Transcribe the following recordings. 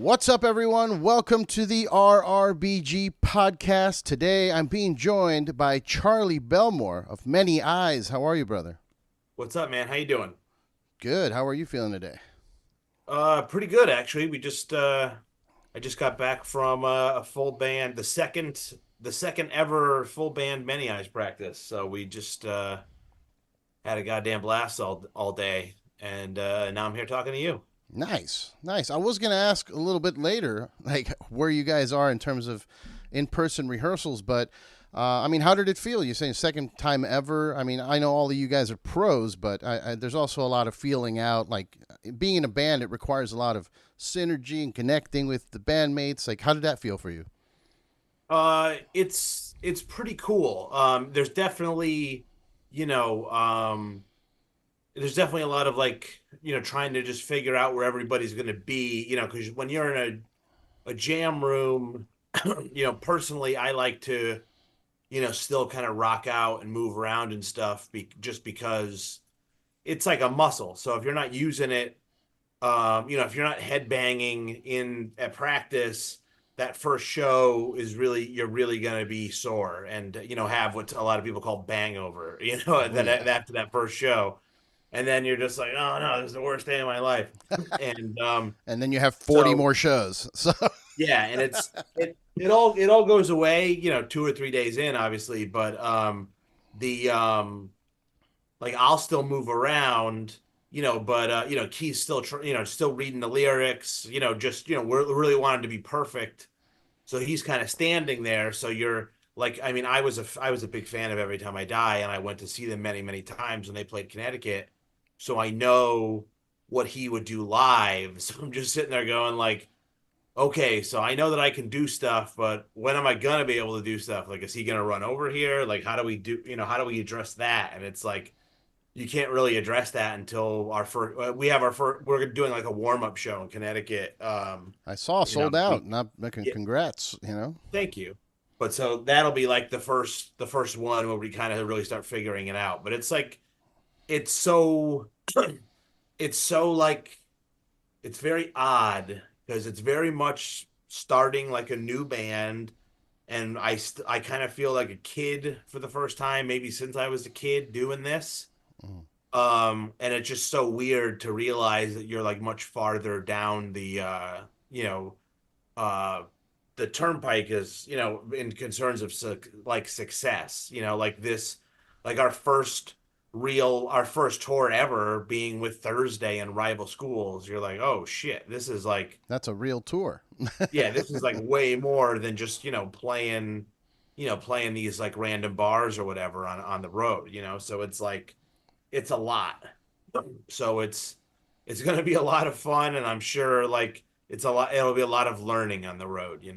What's up, everyone? Welcome to the RRBG podcast. Today, I'm being joined by Charlie Bellmore of Many Eyes. How are you, brother? What's up, man? How you doing? Good. How are you feeling today? Pretty good actually. I just got back from a full band, the second ever full band Many Eyes practice. So we just had a goddamn blast all day, and now I'm here talking to you. Nice, nice. I was going to ask a little bit later, like where you guys are in terms of in-person rehearsals, but I mean, how did it feel? You're saying second time ever. I mean, I know all of you guys are pros, but there's also a lot of feeling out. Like being in a band, it requires a lot of synergy and connecting with the bandmates. Like, how did that feel for you? It's pretty cool. You know, um, there's definitely a lot of like, trying to just figure out where everybody's going to be, because when you're in a jam room, personally, I like to, still kind of rock out and move around and stuff just because it's like a muscle. So if you're not using it, if you're not headbanging in at practice, that first show is you're really going to be sore and, have what a lot of people call bangover, Oh yeah. after that first show. And then you're just like, oh no, this is the worst day of my life. And And then you have 40 so more shows. So yeah, and it all goes away, 2 or 3 days in, obviously, but the like I'll still move around, but Key's still still reading the lyrics, just we're really wanting to be perfect. So he's kind of standing there. So you're like, I mean, I was a big fan of Every Time I Die, and I went to see them many, many times when they played Connecticut. So I know what he would do live. So I'm just sitting there going like, okay, so I know that I can do stuff, but when am I gonna be able to do stuff? Like, is he gonna run over here? Like, how do we address that? And it's like you can't really address that until our first. We have our first. We're doing like a warm up show in Connecticut. I saw sold out. We Not making yeah, congrats. thank you. But so that'll be like the first one where we kind of really start figuring it out. But it's like it's so it's so like it's very odd because it's very much starting like a new band, and I kind of feel like a kid for the first time, maybe since I was a kid doing this. Mm. And it's just so weird to realize that you're like much farther down you know, uh, the turnpike is, in concerns of like success, like this, like our first tour ever being with Thursday and Rival Schools. You're like, oh shit, this is like, That's a real tour. yeah, this is like way more than just, playing these like random bars or whatever on the road, so it's like, it's a lot. So it's going to be a lot of fun, and I'm sure like it'll be a lot of learning on the road.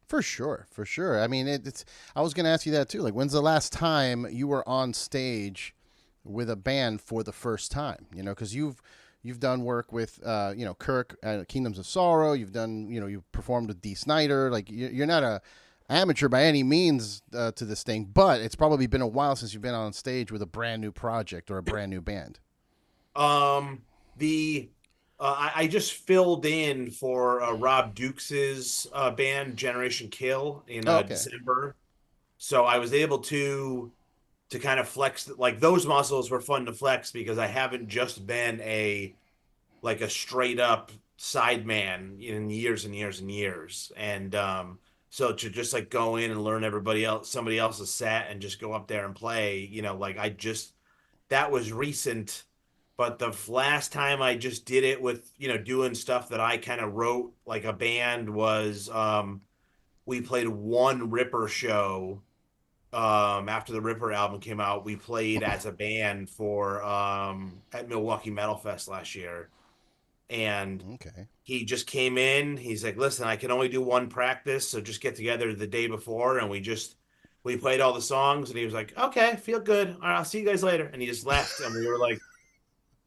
For sure, for sure. I mean, it's. I was going to ask you that too. Like, when's the last time you were on stage with a band for the first time? Because you've done work with Kirk at Kingdoms of Sorrow. You've done you've performed with Dee Snider. Like, you're not a amateur by any means to this thing, but it's probably been a while since you've been on stage with a brand new project or a brand new band. The I just filled in for Rob Dukes's band Generation Kill in Oh, okay. December, so I was able to kind of flex, like those muscles were fun to flex because I haven't just been a straight up sideman in years and years and years. And so to just like go in and learn somebody else's set and just go up there and play, like that was recent. But the last time I just did it with, doing stuff that I kind of wrote like a band was we played one Ripper show. After the Ripper album came out, we played as a band for at Milwaukee Metal Fest last year, and Okay. he just came in. He's like, "Listen, I can only do one practice, so just get together the day before." And we played all the songs, and he was like, "Okay, feel good. All right, I'll see you guys later." And he just left, and we were like,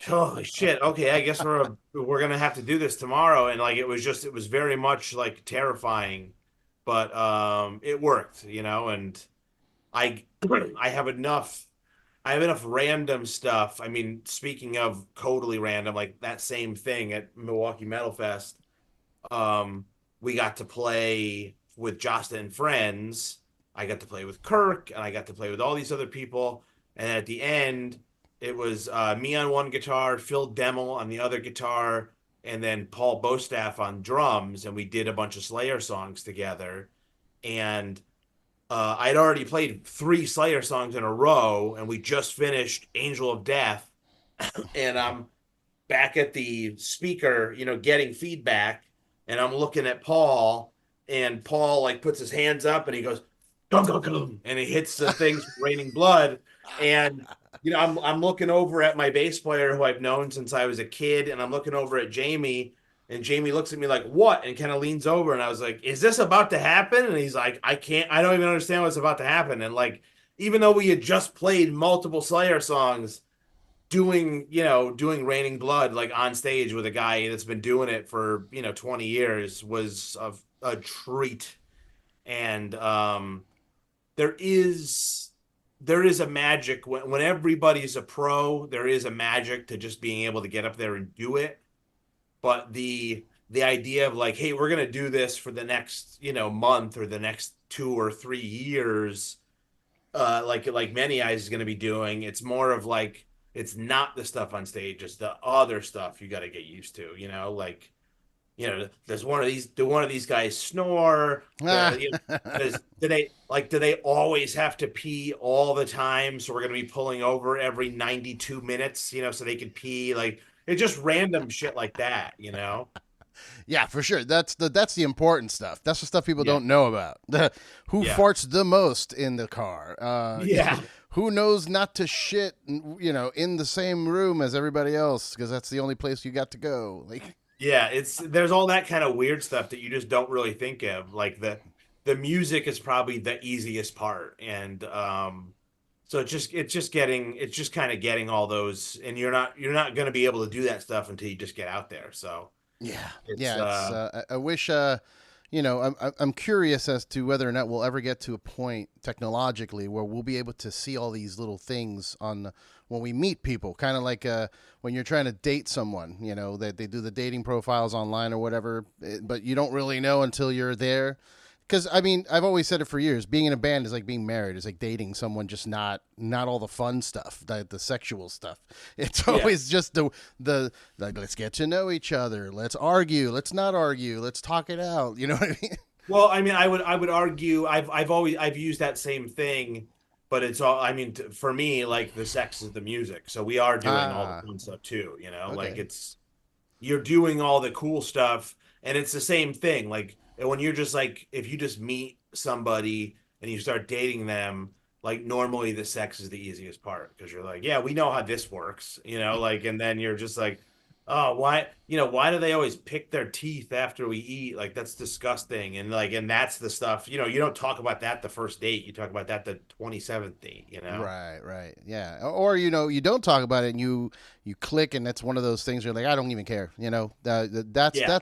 "Holy shit! Okay, I guess we're gonna have to do this tomorrow." And like, it was very much like terrifying, but it worked, and I I have enough. I have enough random stuff. I mean, speaking of totally random, like that same thing at Milwaukee Metal Fest, um, we got to play with Josta and friends. I got to play with Kirk, and I got to play with all these other people. And at the end, it was me on one guitar, Phil Demmel on the other guitar, and then Paul Bostaff on drums. And we did a bunch of Slayer songs together. And I'd already played three Slayer songs in a row, and we just finished Angel of Death. And I'm back at the speaker, getting feedback, and I'm looking at Paul, and Paul like puts his hands up and he goes, "Gum, gum, gum," and he hits the things raining blood. And I'm looking over at my bass player who I've known since I was a kid, and I'm looking over at Jamie, and Jamie looks at me like, "What?" and kind of leans over, and I was like, "Is this about to happen?" And he's like, I don't even understand what's about to happen." And like, even though we had just played multiple Slayer songs, doing Raining Blood like on stage with a guy that's been doing it for 20 years was a treat. And there is there is a magic when everybody's a pro. There is a magic to just being able to get up there and do it. But the idea of like, hey, we're gonna do this for the next month or the next 2 or 3 years, like Many Eyes is going to be doing. It's more of like, it's not the stuff on stage, it's the other stuff you got to get used to. Like, there's one of these. Do one of these guys snore? Do they always have to pee all the time? So we're going to be pulling over every 92 minutes, so they can pee. Like, it's just random shit like that. Yeah, for sure. That's the important stuff. That's the stuff people Yeah. don't know about. Who Yeah. farts the most in the car? Yeah. Who knows not to shit, in the same room as everybody else because that's the only place you got to go. Like, Yeah, there's all that kind of weird stuff that you just don't really think of. Like the music is probably the easiest part, and so it's just kind of getting all those, and you're not going to be able to do that stuff until you just get out there. So yeah, it's yeah. It's I wish I'm curious as to whether or not we'll ever get to a point technologically where we'll be able to see all these little things on when we meet people, kind of like when you're trying to date someone, that they do the dating profiles online or whatever, but you don't really know until you're there. Because I mean, I've always said it for years. Being in a band is like being married. It's like dating someone, just not all the fun stuff, the sexual stuff. It's yeah. always just the like, let's get to know each other. Let's argue. Let's not argue. Let's talk it out. You know what I mean? Well, I mean, I would argue I've used that same thing, but it's all, I mean, for me, like the sex is the music, so we are doing all the Ah, fun stuff too. Like okay. you're doing all the cool stuff, and it's the same thing. Like when you're just like, if you just meet somebody and you start dating them, like normally the sex is the easiest part because you're like, yeah, we know how this works, like, and then you're just like, oh, why do they always pick their teeth after we eat? Like, that's disgusting. And like, and that's the stuff, you don't talk about that the first date. You talk about that the 27th date. Right, right. Yeah. Or you don't talk about it and you click and that's one of those things where you're like I don't even care, that's Yeah,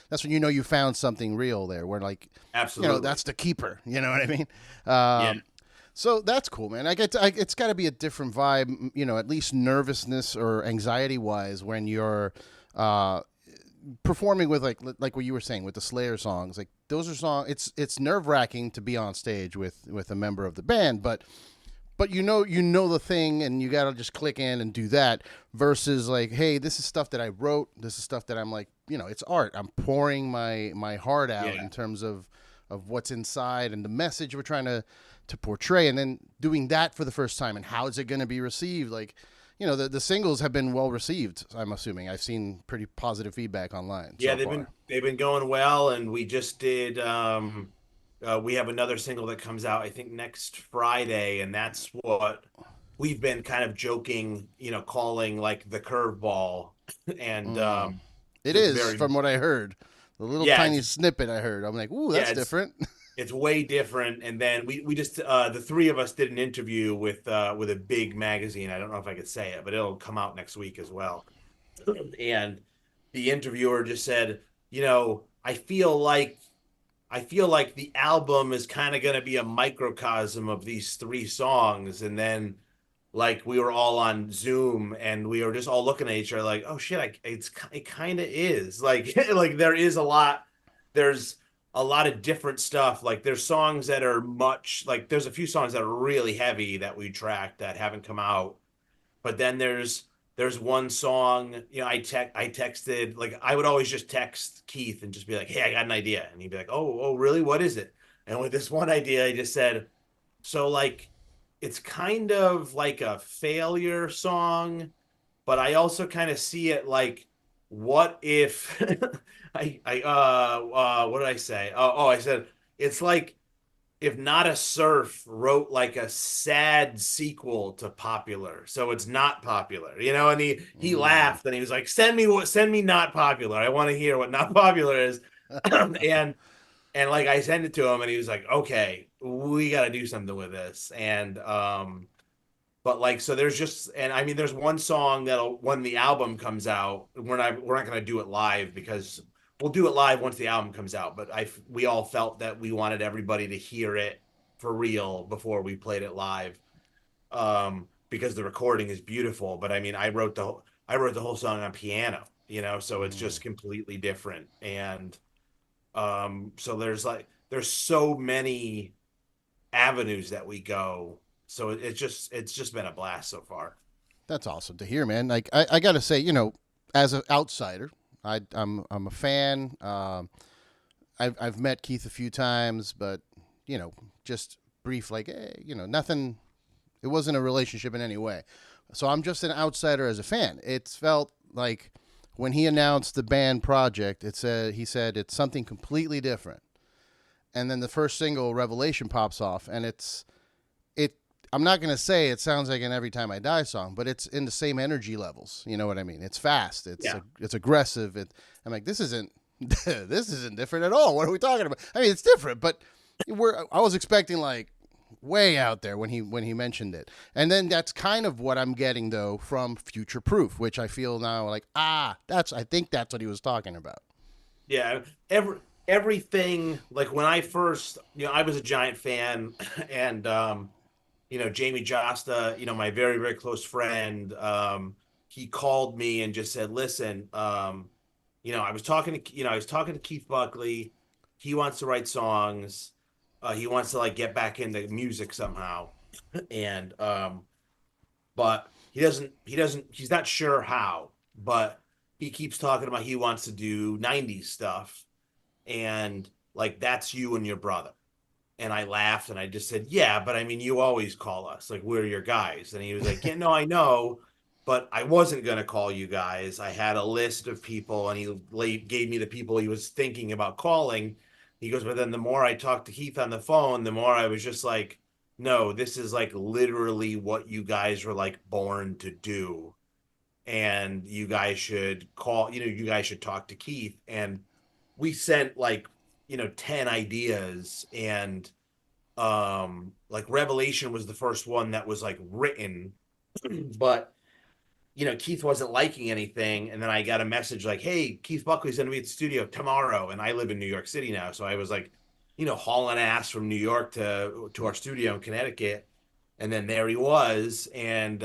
that's when you found something real there where like absolutely. that's the keeper, you know what I mean? Yeah. So that's cool, man. It's got to be a different vibe, at least nervousness or anxiety wise when you're uh performing with like what you were saying with the Slayer songs. Like those are songs. It's nerve wracking to be on stage with a member of the band, but you know the thing and you got to just click in and do that versus like, hey, this is stuff that I wrote, this is stuff that I'm like, it's art, I'm pouring my heart out Yeah. in terms of what's inside and the message we're trying to portray, and then doing that for the first time and how is it going to be received. Like, the singles have been well received. I'm assuming I've seen pretty positive feedback online Yeah, so they've far. been they've been going well, and we just did. We have another single that comes out, I think, next Friday, and that's what we've been kind of joking, calling like the curveball, and Mm. It it's is, very, from what I heard, the little yeah, tiny snippet I heard. I'm like, ooh, yeah, that's different. it's way different. And then we just the three of us did an interview with a big magazine. I don't know if I could say it, but it'll come out next week as well. And the interviewer just said, I feel like the album is kind of going to be a microcosm of these three songs, and then like we were all on Zoom and we were just all looking at each other like, oh shit, it kind of is like like there's a lot of different stuff. Like there's songs that are much like there's a few songs that are really heavy that we tracked that haven't come out, but then there's one song, I texted, like I would always just text Keith and just be like, hey, I got an idea, and he'd be like, oh really, what is it? And with this one idea, I just said, so like it's kind of like a failure song, but I also kind of see it like, what if what did I say? I said it's like if Not a Surf wrote like a sad sequel to Popular, so it's not popular, and he Mm. laughed and he was like, send me Not Popular. I want to hear what Not Popular is. And like I sent it to him and he was like, okay, we got to do something with this. And but like, so there's just, and I mean, there's one song that'll, when the album comes out, we're not going to do it live because we'll do it live once the album comes out. But we all felt that we wanted everybody to hear it for real before we played it live. Because the recording is beautiful. But I mean, I wrote the whole song on piano, so it's Mm. just completely different. And so there's so many avenues that we go. So it's just been a blast so far. That's awesome to hear, man. Like I got to say, as an outsider, I'm a fan. I've met Keith a few times, but you know, just brief, like nothing. It wasn't a relationship in any way. So I'm just an outsider as a fan. It felt like when he announced the band project, he said it's something completely different, and then the first single, Revelation, pops off, and it. I'm not gonna say it sounds like an Every Time I Die song, but it's in the same energy levels. You know what I mean? It's fast. Yeah. It's aggressive. I'm like, this isn't this isn't different at all. What are we talking about? I mean, it's different, but I was expecting like way out there when he mentioned it, and then that's kind of what I'm getting though from Future Proof, which I feel now like I think that's what he was talking about. Yeah. Everything, like when I first, I was a giant fan and Jamie Josta, my very, very close friend, he called me and just said, listen, I was talking to Keith Buckley. He wants to write songs. He wants to like get back into music somehow. And but he's not sure how, but he keeps talking about he wants to do 90s stuff. And like that's you and your brother. And I laughed and I just said, yeah, but I mean, you always call us like we're your guys. And he was like, yeah, no, I know, but I wasn't going to call you guys. I had a list of people and he gave me the people he was thinking about calling. He goes, but then the more I talked to Keith on the phone, the more I was just like, no, this is like literally what you guys were like born to do. And you guys should you guys should talk to Keith. And we sent like, 10 ideas, and like Revelation was the first one that was like written, but Keith wasn't liking anything. And then I got a message like, hey, Keith Buckley's gonna be at the studio tomorrow. And I live in New York City now. So I was like, hauling ass from New York to our studio in Connecticut. And then there he was. And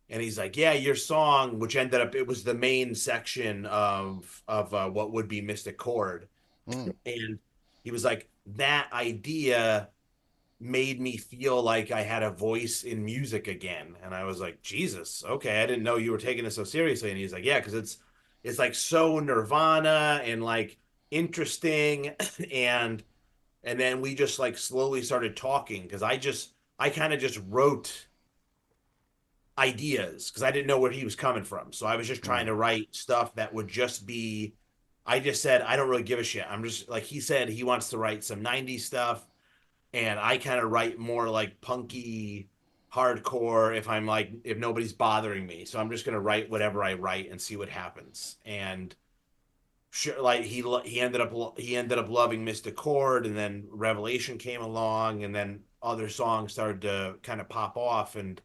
he's like, yeah, your song, which ended up, it was the main section of what would be Mystic Chord. Mm. And he was like, that idea made me feel like I had a voice in music again. And I was like, Jesus, okay, I didn't know you were taking this so seriously. And he's like, yeah, because it's like so Nirvana and like interesting. and and then we just like slowly started talking because I kind of just wrote ideas because I didn't know where he was coming from. So I was just trying Mm. to write stuff that would just be, I just said, I don't really give a shit. I'm just like, he said he wants to write some 90s stuff. And I kind of write more like punky hardcore if nobody's bothering me. So I'm just going to write whatever I write and see what happens. And sure, like he ended up loving Mystic Chord, and then Revelation came along, and then other songs started to kind of pop off. And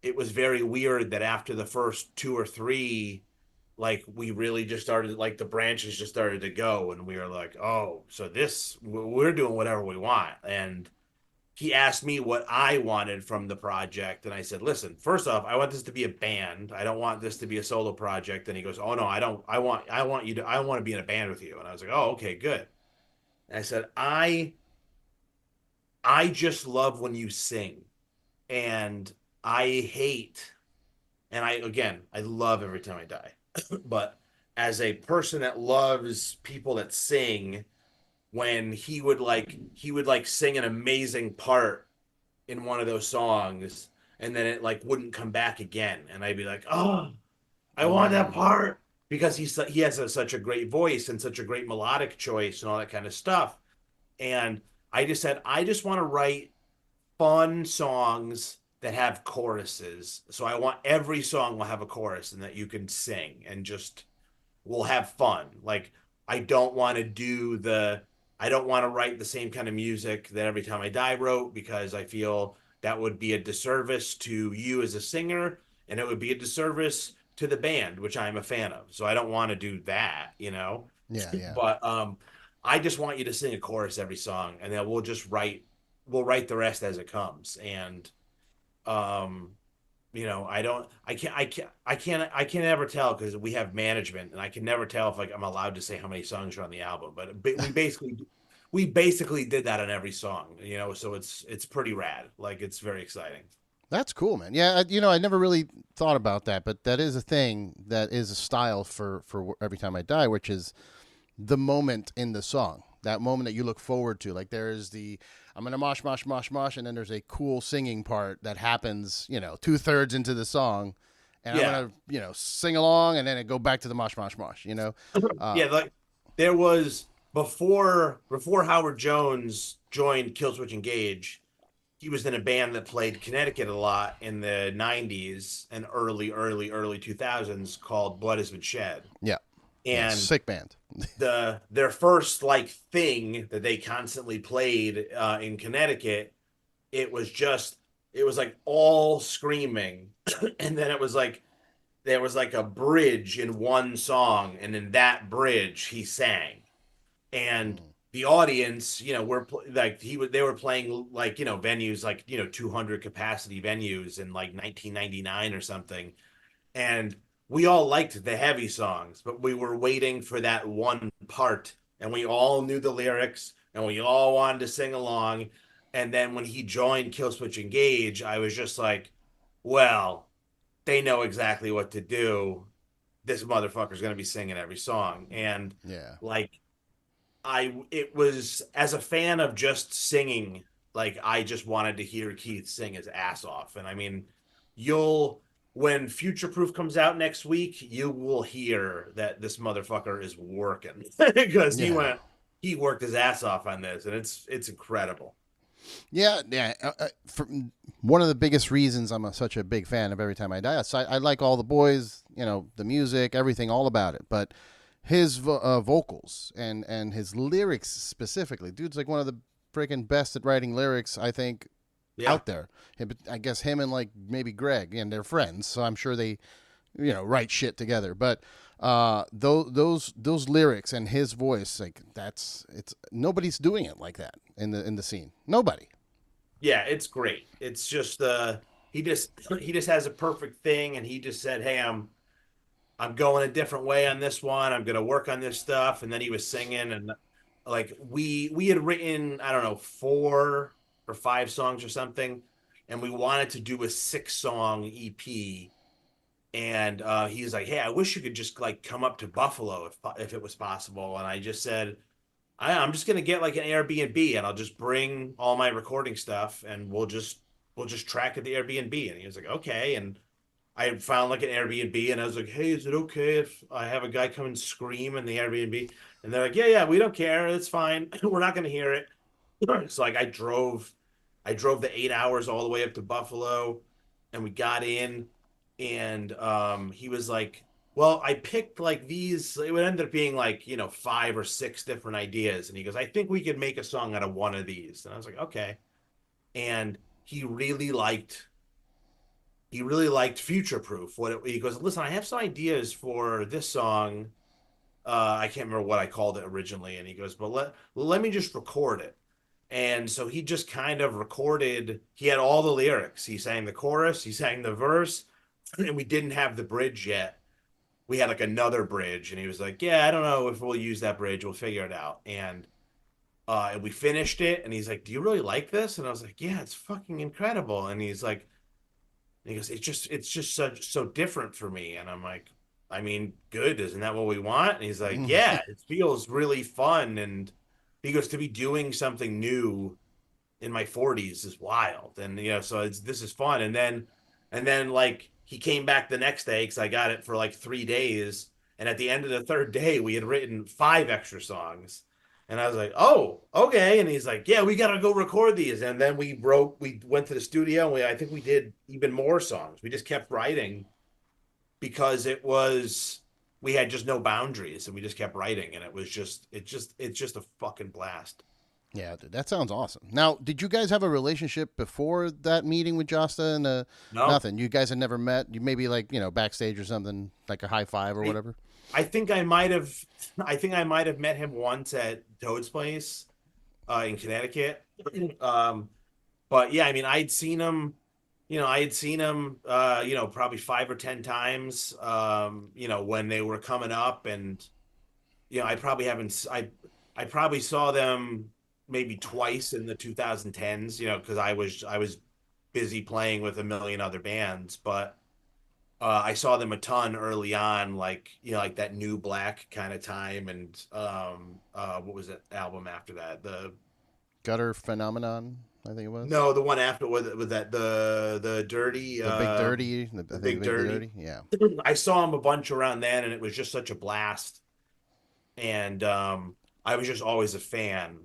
it was very weird that after the first two or three, like we really just started, like the branches just started to go, and we were like, oh, so we're doing whatever we want. And he asked me what I wanted from the project, and I said, "Listen, first off, I want this to be a band. I don't want this to be a solo project." And he goes, "Oh no, I don't. I want to be in a band with you." And I was like, "Oh, okay, good." And I said, I just love when you sing, and I hate, and I love Every Time I Die, but as a person that loves people that sing, when he would like sing an amazing part in one of those songs and then it like wouldn't come back again and I'd be like, "Oh, I want that Mm, part," because he has such a great voice and such a great melodic choice and all that kind of stuff. And I just said I just want to write fun songs that have choruses. So I want every song will have a chorus and that you can sing and just we'll have fun. Like I don't want to do the I don't want to write the same kind of music that Every Time I Die wrote because I feel that would be a disservice to you as a singer and it would be a disservice to the band, which I'm a fan of. So I don't want to do that, you know. yeah, yeah. But I just want you to sing a chorus every song and then we'll write the rest as it comes. And um you know, I can't ever tell because we have management and I can never tell if like I'm allowed to say how many songs are on the album, but we basically did that on every song, you know, so it's pretty rad. Like it's very exciting. That's cool, man. Yeah, I never really thought about that, but that is a thing that is a style for Every Time I Die, which is the moment in the song, that moment that you look forward to. Like there's the I'm gonna mosh mosh mosh mosh, and then there's a cool singing part that happens, 2/3 into the song, and I'm Yeah. gonna sing along, and then it go back to the mosh mosh mosh. Uh, Yeah, like there was before Howard Jones joined Killswitch Engage, he was in a band that played Connecticut a lot in the 90s and early 2000s called Blood Has Been Shed. yeah, yeah, And sick band. their first like thing that they constantly played in Connecticut, it was just it was like all screaming, and then it was like there was like a bridge in one song, and in that bridge he sang, and Mm, the audience, you know, like they were playing like venues like 200 capacity venues in like 1999 or something, and we all liked the heavy songs, but we were waiting for that one part, and we all knew the lyrics, and we all wanted to sing along. And then when he joined Killswitch Engage, I was just like, well, they know exactly what to do. This motherfucker's gonna be singing every song, and yeah. like it was as a fan of just singing, like I just wanted to hear Keith sing his ass off. And I mean, you'll when Future Proof comes out next week, you will hear that this motherfucker is working because Yeah. he worked his ass off on this, and it's incredible. Yeah, yeah. For one of the biggest reasons I'm such a big fan of Every Time I Die, I like all the boys, the music, everything, all about it. But his vocals and his lyrics specifically, dude's like one of the freaking best at writing lyrics, I think, Yeah. out there. I guess him and like maybe Greg, and they're friends, so I'm sure they, write shit together. But those lyrics and his voice, like it's nobody's doing it like that in the scene. Nobody. Yeah, it's great. It's just he just has a perfect thing, and he just said, "Hey, I'm going a different way on this one. I'm going to work on this stuff." And then he was singing, and like we had written, I don't know, 4 or 5 songs or something, and we wanted to do a 6 song EP. And he's like, "Hey, I wish you could just like come up to Buffalo if it was possible." And I just said, I'm just gonna get like an Airbnb and I'll just bring all my recording stuff and we'll just track at the Airbnb." And he was like, "Okay." And I found like an Airbnb and I was like, "Hey, is it okay if I have a guy come and scream in the Airbnb?" And they're like, "Yeah, we don't care. It's fine. We're not gonna hear it." So like I drove the 8 hours all the way up to Buffalo, and we got in, and he was like, "Well, I picked like these. It would end up being like 5 or 6 different ideas." And he goes, "I think we could make a song out of one of these." And I was like, "Okay." And he really liked Future Proof. He goes, "Listen, I have some ideas for this song. I can't remember what I called it originally." And he goes, "But let me just record it." And so he just kind of recorded, he had all the lyrics. He sang the chorus, he sang the verse, and we didn't have the bridge yet. We had like another bridge, and he was like, "Yeah, I don't know if we'll use that bridge. We'll figure it out." And we finished it, and he's like, "Do you really like this?" And I was like, "Yeah, it's fucking incredible." And he's like, he goes, "It's just so different for me." And I'm like, "I mean, good. Isn't that what we want?" And he's like, "Yeah, it feels really fun." And he goes, "To be doing something new in my 40s is wild." And so this is fun. And then like he came back the next day because I got it for like 3 days, and at the end of the third day we had written 5 extra songs. And I was like, "Oh, okay." And he's like, "Yeah, we gotta go record these." And then we went to the studio, and I think we did even more songs. We just kept writing because we had just no boundaries, and we just kept writing, and it's just a fucking blast. Yeah, dude, that sounds awesome. Now, did you guys have a relationship before that meeting with Josta and No, nothing? You guys had never met. You maybe like backstage or something, like a high five or I, whatever. I think I might have met him once at Toad's place in Connecticut. Um, but yeah, I mean, I had seen him probably 5 or 10 times, when they were coming up. And I probably haven't, I probably saw them maybe twice in the 2010s, because I was busy playing with a million other bands. But I saw them a ton early on, like like that New Black kind of time. And what was that album after that? The Gutter Phenomenon, I think it was. No, the one after was that the Dirty, The Big Dirty, I the think Big Big Dirty. Dirty. Yeah. I saw him a bunch around then, and it was just such a blast. And I was just always a fan.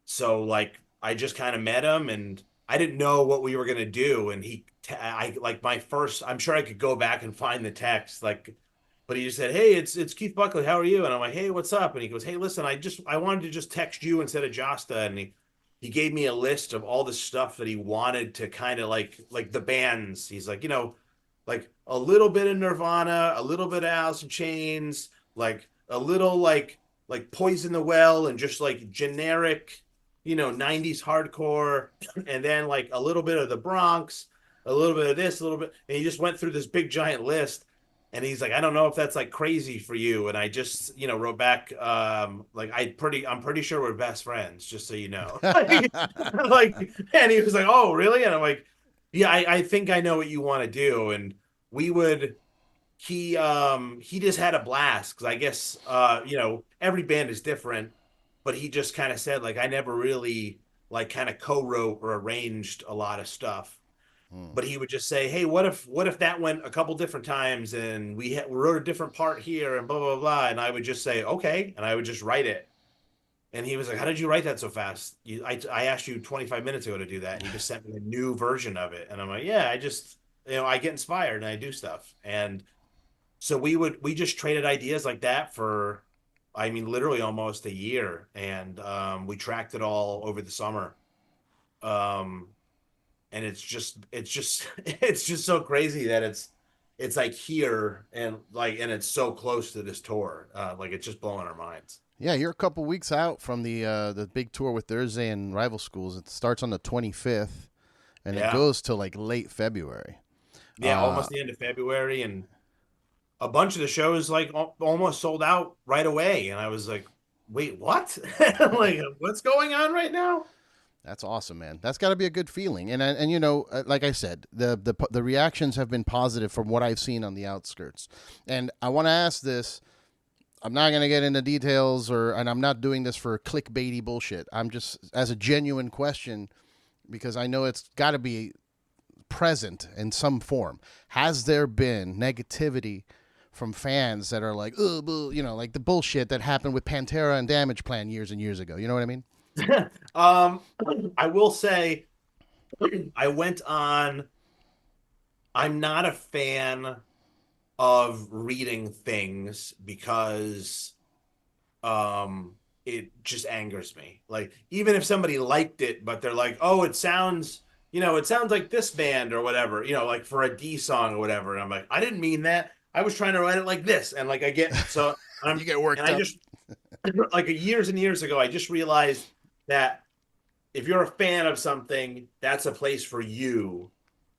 So like I just kind of met him, and I didn't know what we were gonna do. And I like my first. I'm sure I could go back and find the text, like, but he just said, "Hey, it's Keith Buckley. How are you?" And I'm like, "Hey, what's up?" And he goes, "Hey, listen, I wanted to just text you instead of Josta." And he gave me a list of all the stuff that he wanted to kind of like the bands. He's like, like a little bit of Nirvana, a little bit of Alice in Chains, like a little like Poison the Well, and just like generic, 90s hardcore. And then like a little bit of the Bronx, a little bit of this, a little bit. And he just went through this big giant list. And he's like, "I don't know if that's like crazy for you." And I just, wrote back, like I'm pretty sure we're best friends, just so you know. Like, and he was like, "Oh, really?" And I'm like, "Yeah, I think I know what you want to do." And we would he just had a blast, because I guess every band is different. But he just kind of said, like, I never really like kind of co-wrote or arranged a lot of stuff. Hmm. But he would just say, "Hey, what if that went a couple different times, and we wrote a different part here, and blah blah blah." And I would just say, "Okay," and I would just write it. And he was like, "How did you write that so fast? I asked you 25 minutes ago to do that, and you just sent me a new version of it." And I'm like, "Yeah, I just I get inspired and I do stuff." And so we just traded ideas like that for, I mean, literally almost a year. And we tracked it all over the summer. Um, and it's just it's just so crazy that it's like here, and it's so close to this tour. Like, it's just blowing our minds. Yeah, you're a couple weeks out from the big tour with Thursday and Rival Schools. It starts on the 25th, and it Yeah. goes till like late February. Yeah, Uh, almost the end of February. And a bunch of the shows like almost sold out right away. And I was like, "Wait, what?" Like, what's going on right now? That's awesome, man. That's got to be a good feeling. And like I said, the reactions have been positive from what I've seen on the outskirts. And I want to ask this. I'm not going to get into details, and I'm not doing this for clickbaity bullshit. I'm just as a genuine question, because I know it's got to be present in some form. Has there been negativity from fans that are like, oh, like the bullshit that happened with Pantera and Damage Plan years and years ago? You know what I mean? um, I will say, I went on. I'm not a fan of reading things because it just angers me. Like, even if somebody liked it, but they're like, "Oh, it sounds like this band or whatever," like for a D song or whatever. And I'm like, "I didn't mean that. I was trying to write it like this." And like I get so You I'm get and worked I up. just like years and years ago, I just realized that if you're a fan of something, that's a place for you,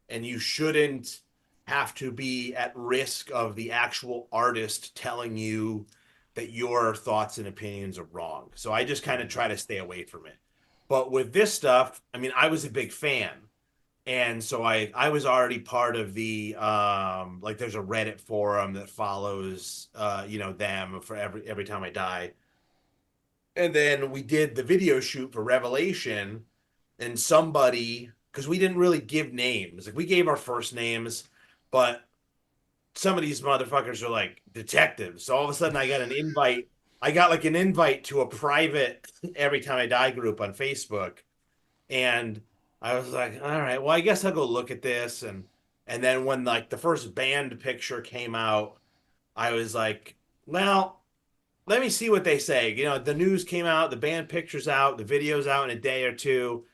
and you shouldn't have to be at risk of the actual artist telling you that your thoughts and opinions are wrong. So I just kind of try to stay away from it. But with this stuff, I mean, I was a big fan. And so I was already part of the like there's a Reddit forum that follows them for every time I die. And then we did the video shoot for Revelation, and somebody, because we didn't really give names, like we gave our first names, but some of these motherfuckers are like detectives. So all of a sudden I got an invite. I got like an invite to a private Every Time I Die group on Facebook. And I was like, all right, well, I guess I'll go look at this. And then when like the first band picture came out, I was like, well, let me see what they say. You know, the news came out, the band picture's out, the video's out in a day or two.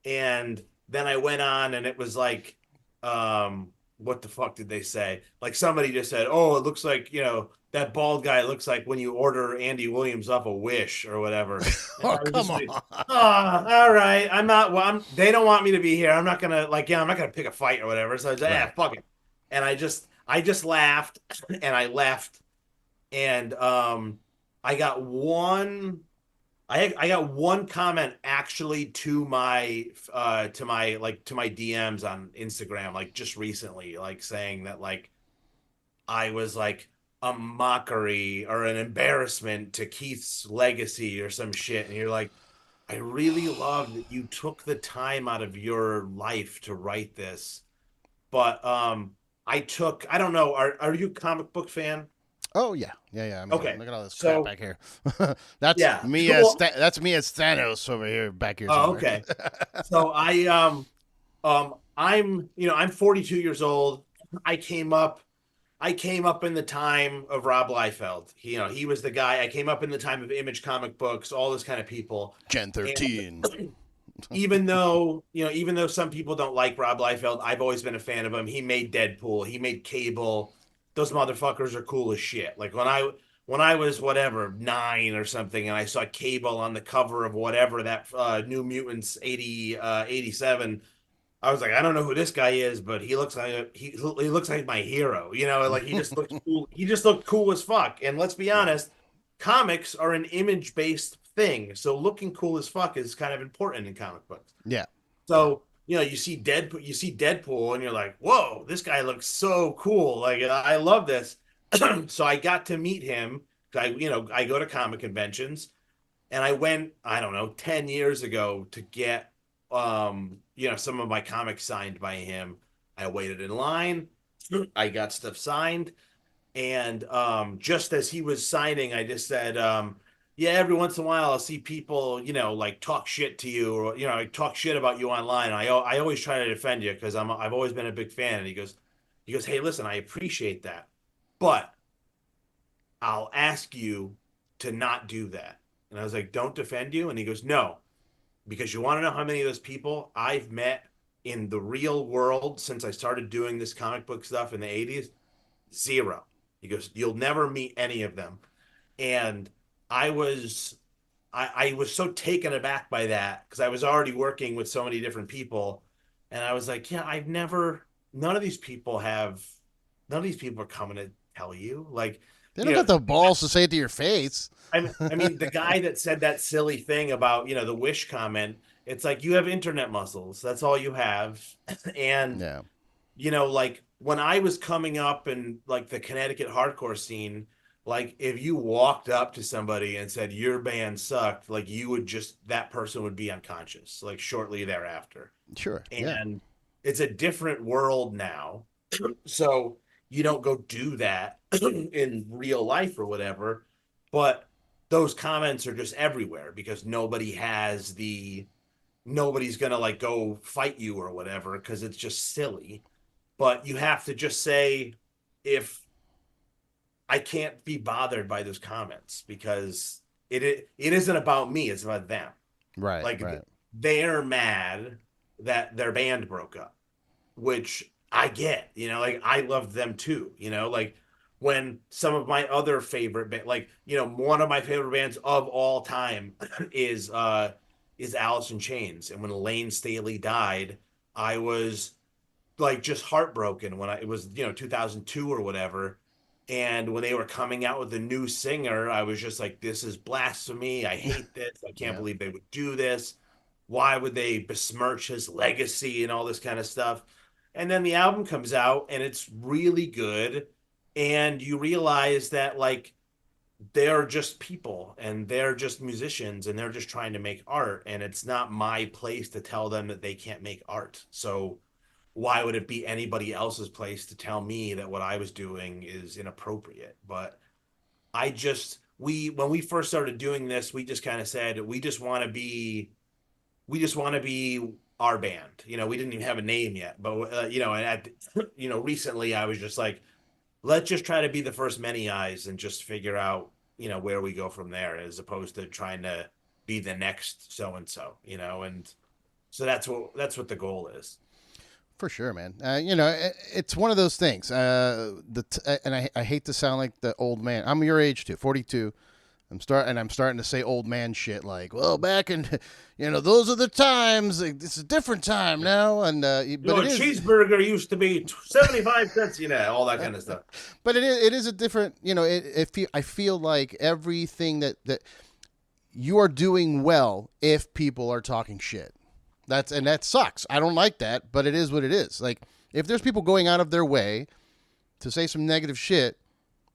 And then I went on and it was like, what the fuck did they say? Like somebody just said, oh, it looks like, that bald guy looks like when you order Andy Williams off a Wish or whatever. And Oh, I was come just on. like, oh, all right. I'm not, well, they don't want me to be here. I'm not gonna like, I'm not gonna pick a fight or whatever. So I was like, Right. fuck it. And I just laughed and I left. And I got one I got one comment actually to my DMs on Instagram like just recently, like saying that like I was like a mockery or an embarrassment to Keith's legacy or some shit. And you're like, I really love that you took the time out of your life to write this. But I don't know, are you a comic book fan? Oh yeah, yeah, yeah. I mean, Okay. look at all this crap So back here. That's yeah. me as Well, that's me as Thanos over here, back here oh, somewhere. okay. So I'm 42 years old. I came up I came up in the time of Rob Liefeld. He was the guy. I came up in the time of Image comic books, all this kind of people. Gen And 13. even though some people don't like Rob Liefeld, I've always been a fan of him. He made Deadpool, he made Cable. Those motherfuckers are cool as shit. Like when I was whatever 9 or something, and I saw Cable on the cover of whatever that New Mutants 87. I was like, I don't know who this guy is, but he looks like my hero. Like he just looks cool. He just looked cool as fuck. And let's be Yeah, honest, comics are an image based thing, so looking cool as fuck is kind of important in comic books. yeah, yeah. So you see Deadpool, and you're like, whoa, this guy looks so cool. Like I love this. So I got to meet him. I go to comic conventions, and I went, I don't know, 10 years ago to get some of my comics signed by him. I waited in line. I got stuff signed. And just as he was signing, I just said, yeah, every once in a while I'll see people, like talk shit to you, or, like talk shit about you online. I always try to defend you because I've always been a big fan. And he goes, hey, listen, I appreciate that, but I'll ask you to not do that. And I was like, don't defend you. And he goes, no, because you want to know how many of those people I've met in the real world since I started doing this comic book stuff in the 80s? Zero. He goes, you'll never meet any of them. And I was I was so taken aback by that because I was already working with so many different people. And I was like, yeah, none of these people have, none of these people are coming to tell you. Like, They don't you know, got the balls to say it to your face. I mean, the guy that said that silly thing about, the Wish comment, it's like you have internet muscles. That's all you have. And, Yeah, like when I was coming up in like the Connecticut hardcore scene, like if you walked up to somebody and said your band sucked, like that person would be unconscious like shortly thereafter. sure. Yeah, And it's a different world now. So you don't go do that in real life or whatever, but those comments are just everywhere because nobody's gonna like go fight you or whatever because it's just silly. But you have to just say, if I can't be bothered by those comments because it isn't about me, it's about them. right, Like right. they're mad that their band broke up, which I get, like I loved them too, like when some of my other favorite like, one of my favorite bands of all time is is Alice in Chains. And when Lane Staley died, I was like just heartbroken when it was 2002 or whatever. And when they were coming out with a new singer, I was just like, this is blasphemy. I hate this. I can't Yeah, believe they would do this. Why would they besmirch his legacy and all this kind of stuff? And then the album comes out and it's really good. And you realize that, like, they're just people and they're just musicians and they're just trying to make art. And it's not my place to tell them that they can't make art. So why would it be anybody else's place to tell me that what I was doing is inappropriate? But when we first started doing this, we just kind of said we just want to be our band. We didn't even have a name yet, but and recently I was just like, let's just try to be the first Many Eyes and just figure out where we go from there, as opposed to trying to be the next so and so, and so that's what the goal is. for sure, man. It's one of those things. And I hate to sound like the old man. I'm your age too, 42. I'm starting to say old man shit like, well, back in, those are the times. Like, it's a different time now, and but A cheeseburger used to be 75 cents, all that kind of stuff. But it is a different, I feel like everything that you are doing well if people are talking shit. That sucks. I don't like that, but it is what it is. Like, if there's people going out of their way to say some negative shit,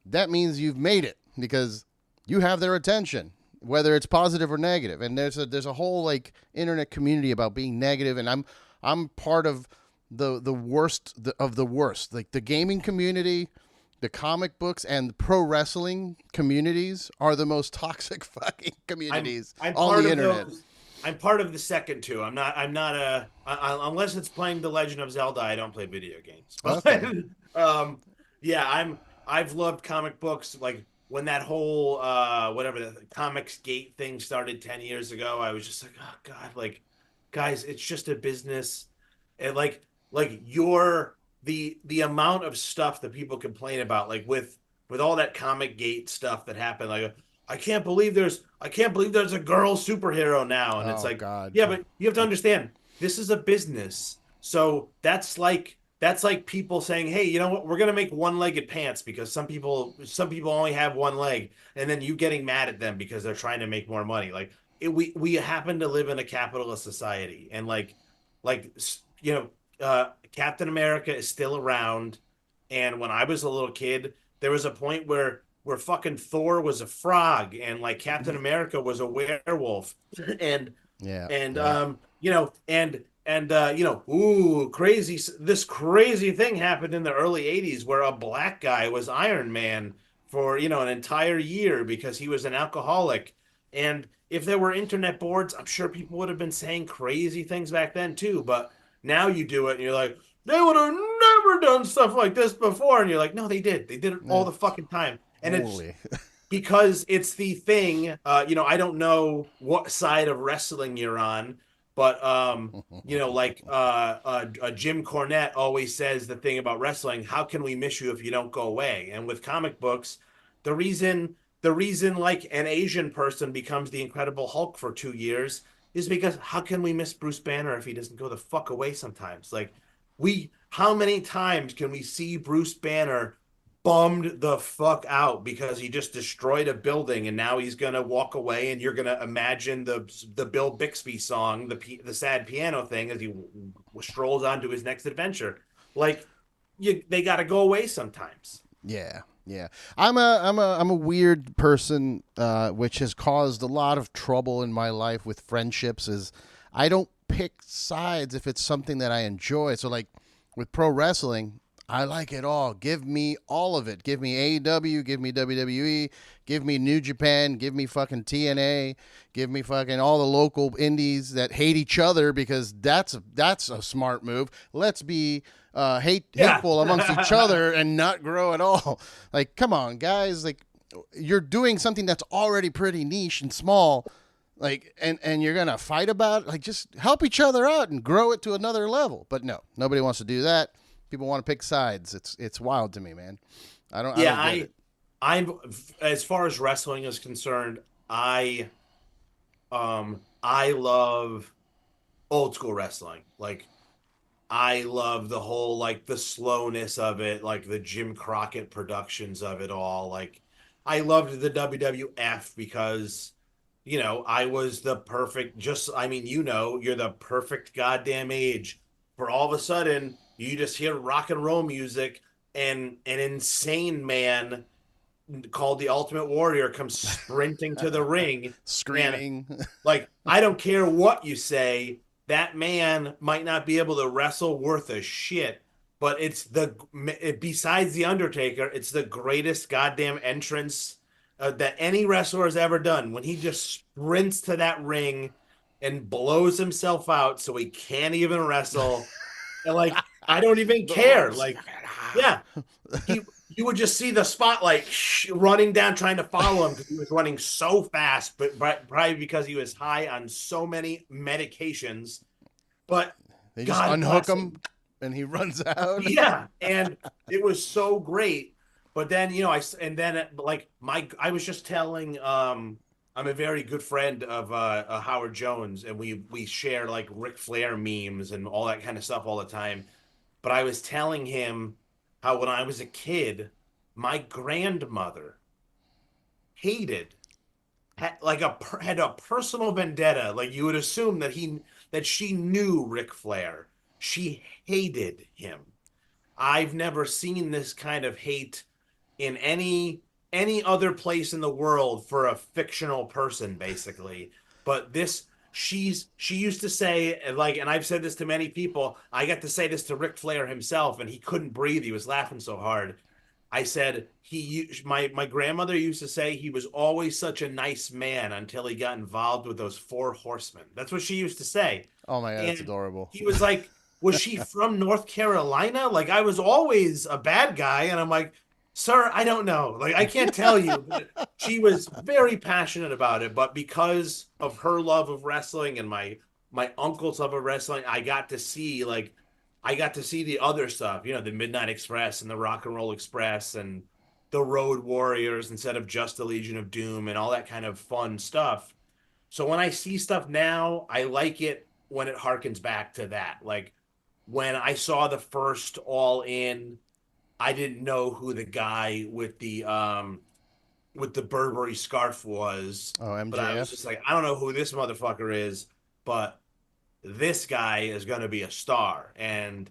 that means you've made it because you have their attention, whether it's positive or negative. And there's a whole like internet community about being negative, and I'm part of the worst of the worst. Like, the gaming community, the comic books, and the pro wrestling communities are the most toxic fucking communities I'm on part the of internet. those. I'm part of the second two. I'm not unless it's playing The Legend of Zelda, I don't play video games. But Okay. yeah, I've loved comic books. Like, when that whole whatever the Comics Gate thing started 10 years ago, I was just like, oh God, like, guys, it's just a business. And the amount of stuff that people complain about, like with all that Comic Gate stuff that happened, like, I can't believe there's a girl superhero now. And it's Oh like, God. yeah, but you have to understand, this is a business. So that's like people saying, hey, you know what, we're gonna make one-legged pants because some people only have one leg, and then you getting mad at them because they're trying to make more money. Like, we happen to live in a capitalist society, and like Captain America is still around. And when I was a little kid, there was a point where fucking Thor was a frog and like Captain America was a werewolf. and Yeah. and Yeah. ooh, crazy, this crazy thing happened in the early 80s where a black guy was Iron Man for an entire year because he was an alcoholic. And if there were internet boards, I'm sure people would have been saying crazy things back then too. But now you do it and you're like, they would have never done stuff like this before. And you're like, no, they did it all the fucking time. And it's Holy. because it's the thing. I don't know what side of wrestling you're on, but Jim Cornette always says the thing about wrestling: how can we miss you if you don't go away? And with comic books, the reason like an Asian person becomes the Incredible Hulk for 2 years is because how can we miss Bruce Banner if he doesn't go the fuck away sometimes? Like, how many times can we see Bruce Banner bummed the fuck out because he just destroyed a building and now he's gonna walk away, and you're gonna imagine the Bill Bixby song, the sad piano thing, as he strolls on to his next adventure. Like, they got to go away sometimes. Yeah, yeah. I'm a weird person, which has caused a lot of trouble in my life with friendships. Is I don't pick sides if it's something that I enjoy. So like with pro wrestling, I like it all. Give me all of it. Give me AEW, give me WWE, give me New Japan, give me fucking TNA, give me fucking all the local indies that hate each other because that's a smart move. Let's be Yeah. hateful amongst each other and not grow at all. Like, come on, guys. Like, you're doing something that's already pretty niche and small. Like, and you're gonna fight about it. Like, just help each other out and grow it to another level. But no, nobody wants to do that. People want to pick sides. It's wild to me, man. I Yeah, don't get it. I'm as far as wrestling is concerned, I I love old school wrestling. Like I love the whole like the slowness of it, like the Jim Crockett productions of it all. Like I loved the WWF because I was the perfect just I mean, you're the perfect goddamn age for all of a sudden you just hear rock and roll music and an insane man called the Ultimate Warrior comes sprinting to the ring and Screaming. like, I don't care what you say, that man might not be able to wrestle worth a shit, but besides the Undertaker, it's the greatest goddamn entrance that any wrestler has ever done. When he just sprints to that ring and blows himself out so he can't even wrestle, and like I don't even The care. ropes. Like, yeah, he you would just see the spotlight running down trying to follow him because he was running so fast, but probably because he was high on so many medications. But They just God unhook bless him him. and he runs out. Yeah, and it was so great. But then like I was just telling I'm a very good friend of Howard Jones, and we share like Ric Flair memes and all that kind of stuff all the time. But I was telling him how when I was a kid, my grandmother hated had a personal vendetta. Like you would assume that she knew Ric Flair. She hated him. I've never seen this kind of hate in any other place in the world for a fictional person, basically. But she used to say like, and I've said this to many people. I got to say this to Ric Flair himself, and he couldn't breathe. He was laughing so hard. I said my grandmother used to say he was always such a nice man until he got involved with those four horsemen. That's what she used to say. Oh my god, that's And adorable. he was like, was she from North Carolina? Like I was always a bad guy. And I'm like, sir, I don't know. Like I can't tell you, but she was very passionate about it. But because of her love of wrestling and my uncle's love of wrestling, I got to see the other stuff, the Midnight Express and the Rock and Roll Express and the Road Warriors instead of just the Legion of Doom and all that kind of fun stuff. So when I see stuff now, I like it when it harkens back to that. Like when I saw the first All In, I didn't know who the guy with the Burberry scarf was, Oh, but I was just MJF. like, I don't know who this motherfucker is, but this guy is going to be a star. And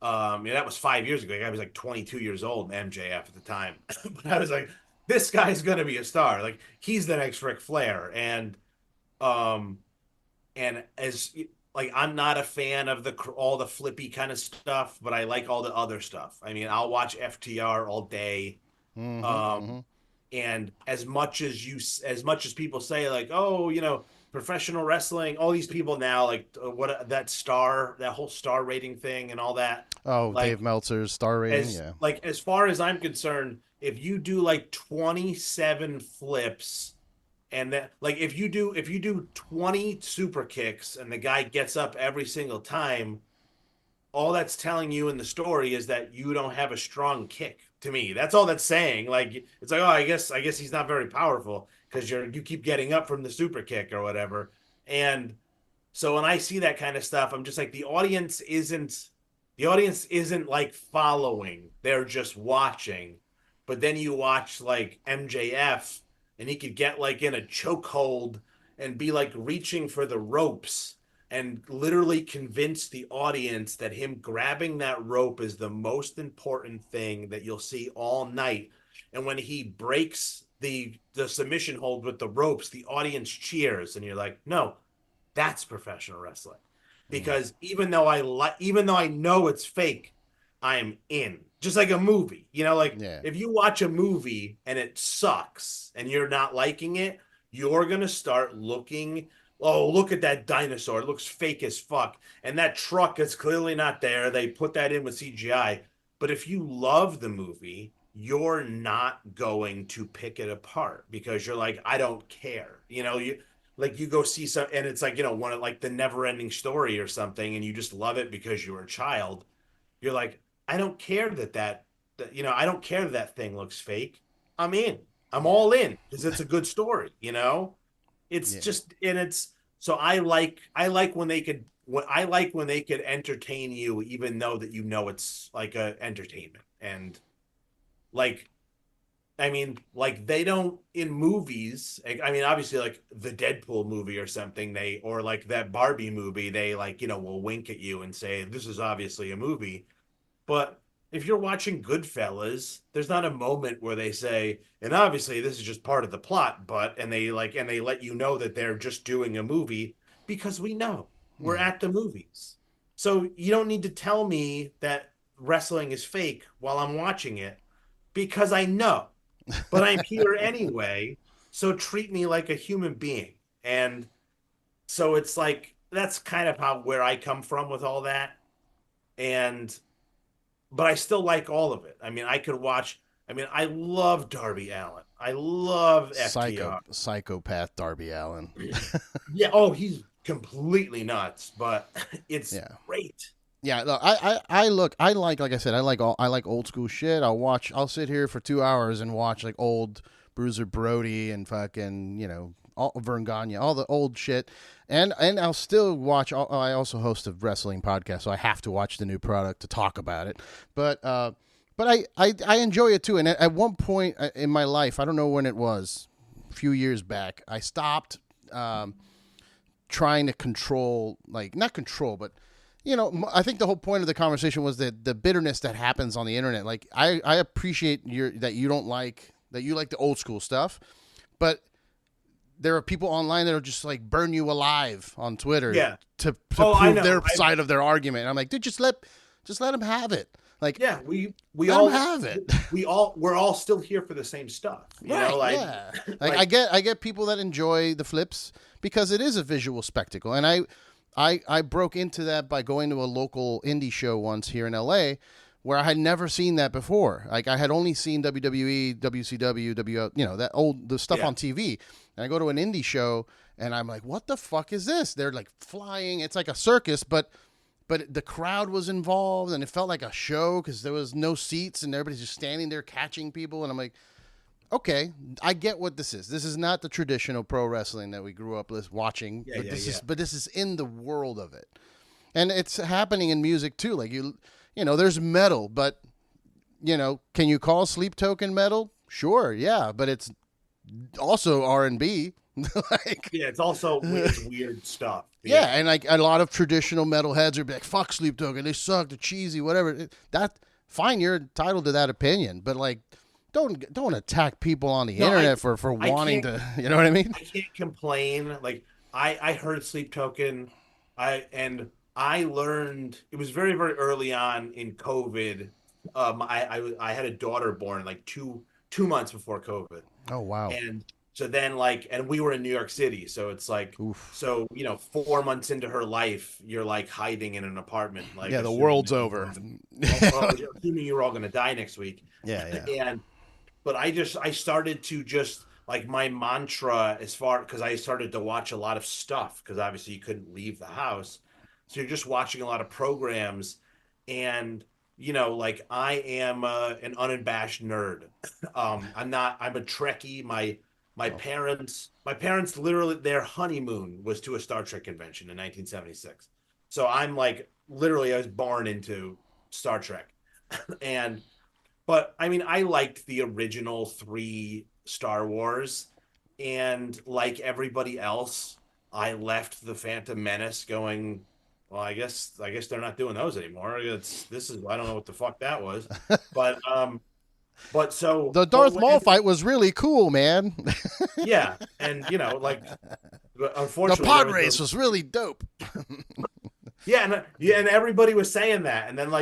yeah, that was 5 years ago. I was like 22 years old, MJF at the time. But I was like, this guy's going to be a star. Like he's the next Ric Flair. Um, and as like I'm not a fan of the all the flippy kind of stuff, but I like all the other stuff. I mean, I'll watch FTR all day. Mm-hmm. Um, Mm-hmm. and as much as people say like, oh, professional wrestling, all these people now like that whole star rating thing and all that, Oh, Dave like Meltzer's star rating. Yeah. as far as I'm concerned, if you do like 27 flips and that like if you do 20 super kicks and the guy gets up every single time, all that's telling you in the story is that you don't have a strong kick. To me, that's all that's saying. Like it's like, oh, I guess he's not very powerful because you keep getting up from the super kick or whatever. And so when I see that kind of stuff, I'm just like the audience isn't like following. They're just watching. But then you watch like MJF and he could get like in a chokehold and be like reaching for the ropes and literally convince the audience that him grabbing that rope is the most important thing that you'll see all night. And when he breaks the submission hold with the ropes, the audience cheers, and you're like, no, that's professional wrestling. Mm. Because even though I know it's fake, I'm in. Just like a movie, like Yeah. if you watch a movie and it sucks and you're not liking it, you're gonna start looking. Oh, look at that dinosaur! It looks fake as fuck. And that truck is clearly not there. They put that in with CGI. But if you love the movie, you're not going to pick it apart because you're like, I don't care. You go see some and it's like one of like the never ending story or something and you just love it because you were a child. You're like, I don't care that I don't care that thing looks fake. I'm in. I'm Yeah. all in because it's a good story. It's Yeah. just, and it's so I like when they could when I like when they could entertain you even though that it's like a entertainment. And like I mean, like they don't in movies. I mean, obviously, like the Deadpool movie or something, or like that Barbie movie, they like, will wink at you and say, this is obviously a movie. But if you're watching Goodfellas, there's not a moment where they say, and obviously this is just part of the plot, and they let you know that they're just doing a movie because we know we're Yeah. at the movies. So you don't need to tell me that wrestling is fake while I'm watching it because I know, but I'm here anyway. So treat me like a human being. And so it's like, that's kind of how where I come from with all that. And but I still like all of it. I mean, I could watch. I mean, I love Darby Allin. I love FTR. Psychopath Darby Allen. Yeah. Oh, he's completely nuts, but it's Yeah. great. Yeah, look, I like I said, I like old school shit. I'll sit here for 2 hours and watch like old Bruiser Brody and fucking, all Vern Gagne, all the old shit. And I'll still watch, I also host a wrestling podcast, so I have to watch the new product to talk about it. But I enjoy it too. And at one point in my life, I don't know when it was, a few years back, I stopped trying to control, like, not control, but I think the whole point of the conversation was that the bitterness that happens on the internet. Like, I appreciate that you don't like that you like the old school stuff, but there are people online that are just like burn you alive on Twitter Yeah. to Oh, I prove know. their side of their argument. And I'm like, dude, just let them have it. Like, Yeah. We let them all have it. we're all still here for the same stuff. Right? Like Yeah. Like, like I get people that enjoy the flips because it is a visual spectacle, and I broke into that by going to a local indie show once here in LA where I had never seen that before. Like, I had only seen WWE, WCW, that the stuff yeah. on TV. And I go to an indie show and I'm like, what the fuck is this? They're like flying. It's like a circus, but the crowd was involved and it felt like a show because there was no seats and everybody's just standing there catching people. And I'm like, okay, I get what this is. This is not the traditional pro wrestling that we grew up watching, Yeah. but Yeah. Yeah. this is in the world of it, and it's happening in music too. Like, there's metal, but can you call Sleep Token metal? Sure, yeah, but it's also R&B. Like, Yeah. It's weird stuff. yeah, Yeah. and like a lot of traditional metalheads are like, "Fuck Sleep Token, they suck, they're cheesy, whatever." That fine, you're entitled to that opinion, but like, don't attack people on the No, internet for I wanting can't to. You know what I mean? I can't complain. Like I heard Sleep Token. I learned it was very, very early on in COVID. I had a daughter born like two months before COVID. Oh wow. And so then and we were in New York City. So it's like, Oof. so 4 months into her life, you're like hiding in an apartment, like Yeah, the assuming world's that over. assuming you're all gonna die next week. Yeah, yeah. And but I started to just like my mantra as far because I started to watch a lot of stuff because obviously you couldn't leave the house. So you're just watching a lot of programs and like I am an unabashed nerd. I'm a Trekkie. Oh, My parents literally their honeymoon was to a Star Trek convention in 1976. So I'm like literally I was born into Star Trek. And but I mean, I liked the original three Star Wars, and like everybody else, I left the Phantom Menace going, well, I guess they're not doing those anymore. I don't know what the fuck that was, but but so the but Darth Maul fight was really cool, man. yeah, and like The unfortunately pod race was really dope. yeah, and everybody was saying that, and then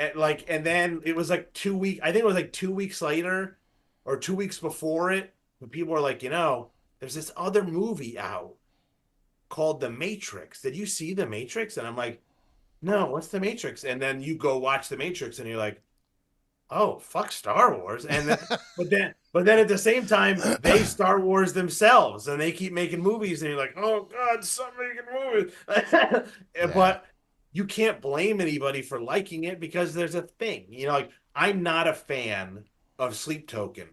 and then it was like 2 weeks. I think it was like 2 weeks later, or 2 weeks before it. But people were like, there's this other movie out called The Matrix. Did you see The Matrix? And I'm like, no, what's The Matrix? And then you go watch The Matrix, and you're like, oh, fuck Star Wars. And then, but then at the same time, they Star Wars themselves, and they keep making movies, and you're like, oh God, stop making movies. Yeah. But you can't blame anybody for liking it because there's a thing. Like I'm not a fan of Sleep Token,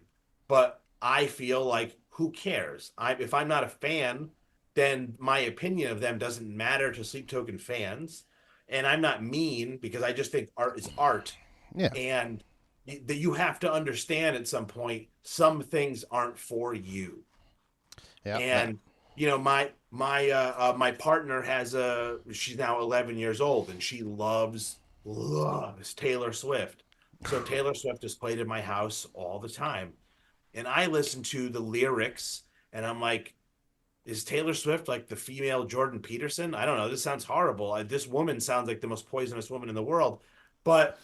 but I feel like who cares? If I'm not a fan, then my opinion of them doesn't matter to Sleep Token fans. And I'm not mean because I just think art is art. Yeah. And that you have to understand at some point, some things aren't for you. Yeah. That. And my partner has she's now 11 years old and she loves Taylor Swift. So Taylor Swift is played in my house all the time. And I listen to the lyrics and I'm like, is Taylor Swift like the female Jordan Peterson? I don't know. This sounds horrible. This woman sounds like the most poisonous woman in the world. But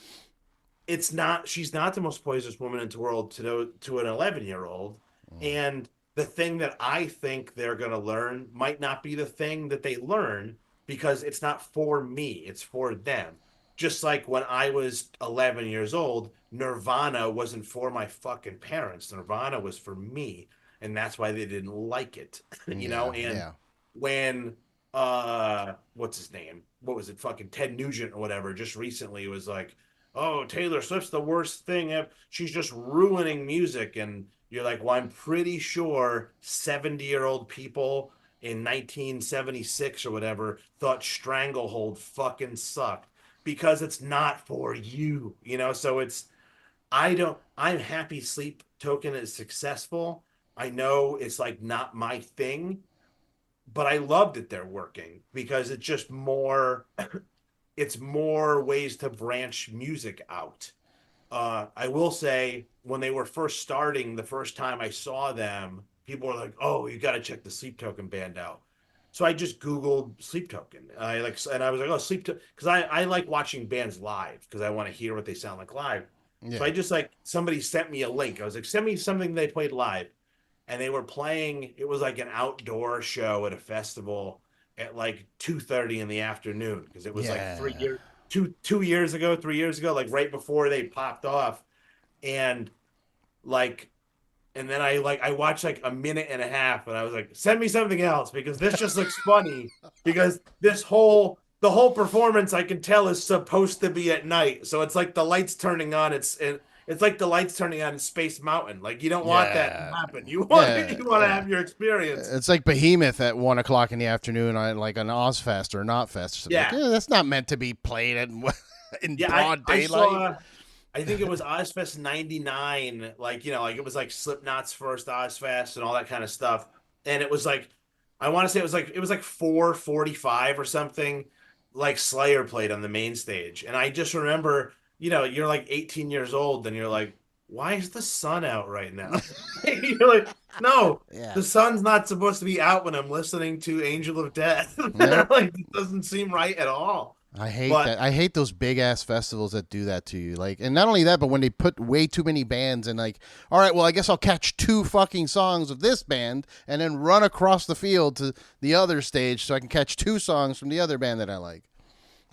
it's not, she's not the most poisonous woman in the world to an 11-year-old. Mm. And the thing that I think they're going to learn might not be the thing that they learn because it's not for me, it's for them. Just like when I was 11 years old, Nirvana wasn't for my fucking parents. Nirvana was for me, and that's why they didn't like it. Yeah. And Yeah. when what's his name, what was it, fucking Ted Nugent or whatever, just recently was like, oh, Taylor Swift's the worst thing ever. She's just ruining music. And you're like, well, I'm pretty sure 70-year-old people in 1976 or whatever thought Stranglehold fucking sucked because it's not for you, So I'm happy Sleep Token is successful. I know it's like not my thing, but I love that they're working because it's more ways to branch music out. I will say when they were first starting, the first time I saw them, people were like, "Oh, you got to check the Sleep Token band out." So I just Googled Sleep Token. And I was like, "Oh, Sleep Token," because I like watching bands live because I want to hear what they sound like live. So Yeah. I just like somebody sent me a link. I was like, "Send me something they played live," and they were playing. It was like an outdoor show at a festival at like 2:30 in the afternoon because it was like Yeah. 2 years ago, 3 years ago, like right before they popped off, and like, and then I watched like a minute and a half, and I was like, send me something else because this just looks funny because the whole performance I can tell is supposed to be at night, so it's like the lights turning on. It's like the lights turning on in Space Mountain. Like you don't want that to Yeah. happen. You want Yeah. you want to Yeah. have your experience. It's like Behemoth at 1 o'clock in the afternoon on like an Ozfest or not fest. Like, Yeah, yeah, that's not meant to be played in yeah. I broad I daylight. saw. I think it was Ozfest '99, like like it was like Slipknot's first Ozfest and all that kind of stuff. And it was like, I want to say it was like 4:45 or something. Like Slayer played on the main stage, and I just remember, you're like 18 years old, and you're like, why is the sun out right now? You're like, no, Yeah. the sun's not supposed to be out when I'm listening to Angel of Death. Nope. Like, it doesn't seem right at all. I hate But that. I hate those big ass festivals that do that to you. Like, and not only that, but when they put way too many bands and like, all right, well, I guess I'll catch two fucking songs of this band and then run across the field to the other stage so I can catch two songs from the other band that I like.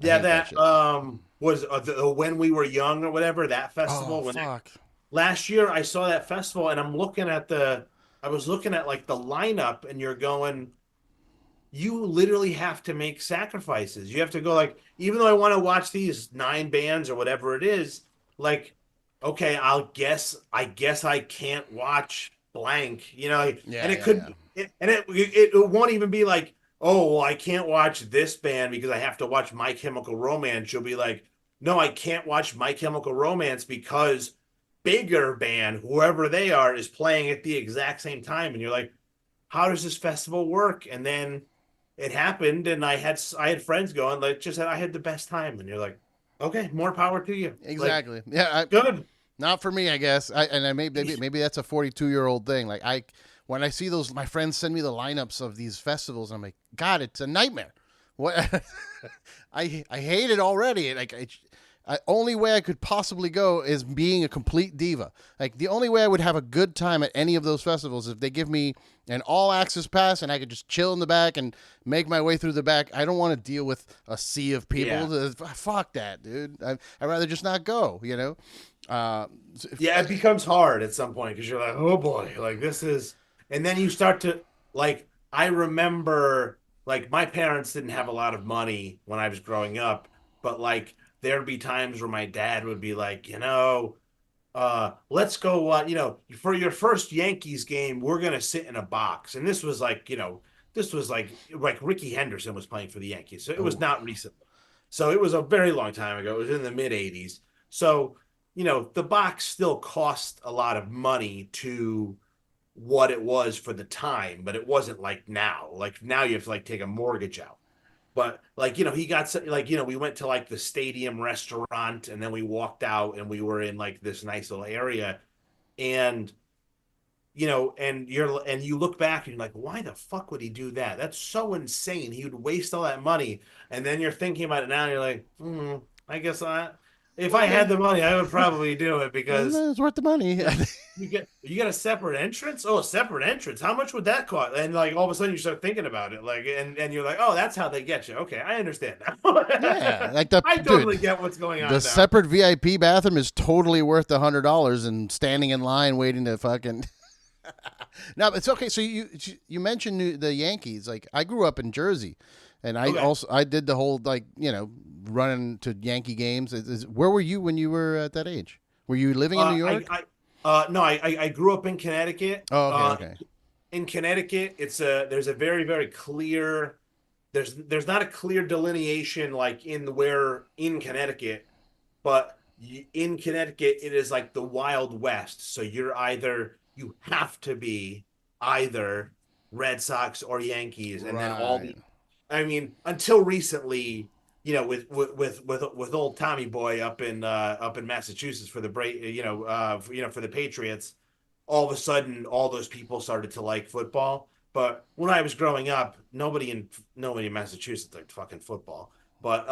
I yeah, hate that that shit. was When We Were Young or whatever, that Oh festival. fuck. Last year I saw that festival, and I was looking at like the lineup, and you're going, you literally have to make sacrifices. You have to go like, even though I want to watch these 9 bands or whatever it is, like, okay, I guess I can't watch blank, Yeah, and it yeah, yeah. could, it won't even be like, oh, well, I can't watch this band because I have to watch My Chemical Romance. You'll be like, no, I can't watch My Chemical Romance because bigger band, whoever they are, is playing at the exact same time. And you're like, how does this festival work? And then it happened, and I had friends going like, just said I had the best time, and you're like, okay, more power to you. Like, Exactly. Yeah. good. Not for me, I guess. Maybe that's a 42-year-old thing. Like when I see those, my friends send me the lineups of these festivals, and I'm like, God, it's a nightmare. What? I hate it already. Like only way I could possibly go is being a complete diva. Like the only way I would have a good time at any of those festivals is if they give me an all access pass and I could just chill in the back and make my way through the back. I don't want to deal with a sea of people. Yeah, Fuck that, dude. I'd rather just not go. Uh, yeah. It becomes hard at some point because you're like, oh boy, like this is, and then you start to like. I remember like my parents didn't have a lot of money when I was growing up, but like there'd be times where my dad would be like, let's go, for your first Yankees game, we're gonna sit in a box. And this was like, this was like Ricky Henderson was playing for the Yankees, so it was Oh, not recently. So it was a very long time ago. It was in the mid '80s. So the box still cost a lot of money to what it was for the time, but it wasn't like now. Like now you have to like take a mortgage out. But like, he got like, we went to like the stadium restaurant and then we walked out and we were in like this nice little area. And and you look back and you're like, why the fuck would he do that? That's so insane. He would waste all that money. And then you're thinking about it now and you're like, I guess if I okay. had the money, I would probably do it because It's worth the money. you get a separate entrance. Oh, a separate entrance. How much would that cost? And like all of a sudden you start thinking about it, like, and you're like, oh, that's how they get you. Okay, I understand now. Yeah, like the I dude. totally get what's going The on now. separate VIP bathroom is totally worth $100, and standing in line waiting to fucking. No, it's okay. So you mentioned the Yankees. Like I grew up in Jersey, and Okay. I did the whole like running to Yankee games. Where were you when you were at that age? Were you living in New York? No, I grew up in Connecticut. Oh, okay, okay. In Connecticut, there's a very, very clear, there's not a clear delineation like in Connecticut, but in Connecticut it is like the Wild West. So you have to be either Red Sox or Yankees, and then Right. I mean, until recently, with old Tommy Boy up in Massachusetts for the for the Patriots, all of a sudden all those people started to like football. But when I was growing up, nobody in Massachusetts liked fucking football. But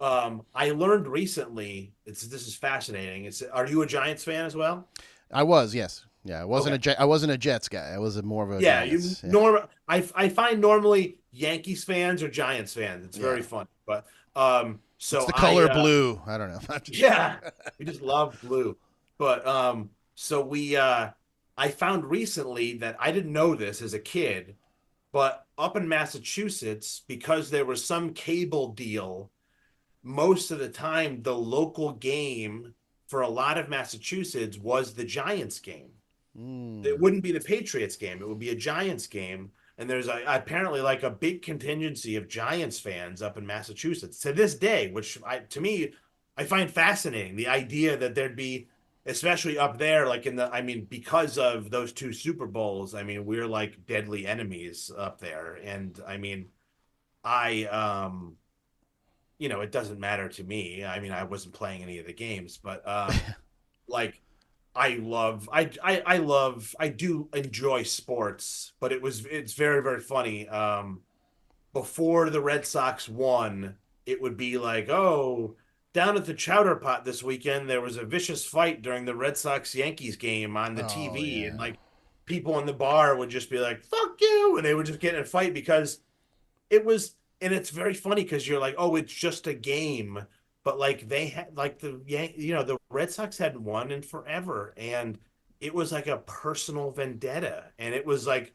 I learned recently. This is fascinating. Are you a Giants fan as well? I was, yes. Yeah, Okay. I wasn't a Jets guy. I was more of a Yeah, you Giants. Yeah. norm. I find normally Yankees fans or Giants fans. It's Yeah. very funny. But It's so the color blue. I don't know. yeah, we just love blue. But so I found recently that I didn't know this as a kid, but up in Massachusetts, because there was some cable deal, most of the time the local game for a lot of Massachusetts was the Giants game. It Mm. wouldn't be the Patriots game. It would be a Giants game. And there's apparently like a big contingency of Giants fans up in Massachusetts to this day, which to me, I find fascinating. The idea that there'd be, especially up there, like I mean, because of those two Super Bowls, I mean, we're like deadly enemies up there. And I mean, I, it doesn't matter to me. I mean, I wasn't playing any of the games, but like I do enjoy sports, but it's very, very funny. Before the Red Sox won, it would be like, oh, down at the Chowder Pot this weekend, there was a vicious fight during the Red Sox Yankees game on the Oh TV, and yeah. like people in the bar would just be like, fuck you, and they would just get in a fight because and it's very funny because you're like, oh, it's just a game, but like they had like the Red Sox hadn't won in forever, and it was like a personal vendetta, and it was like,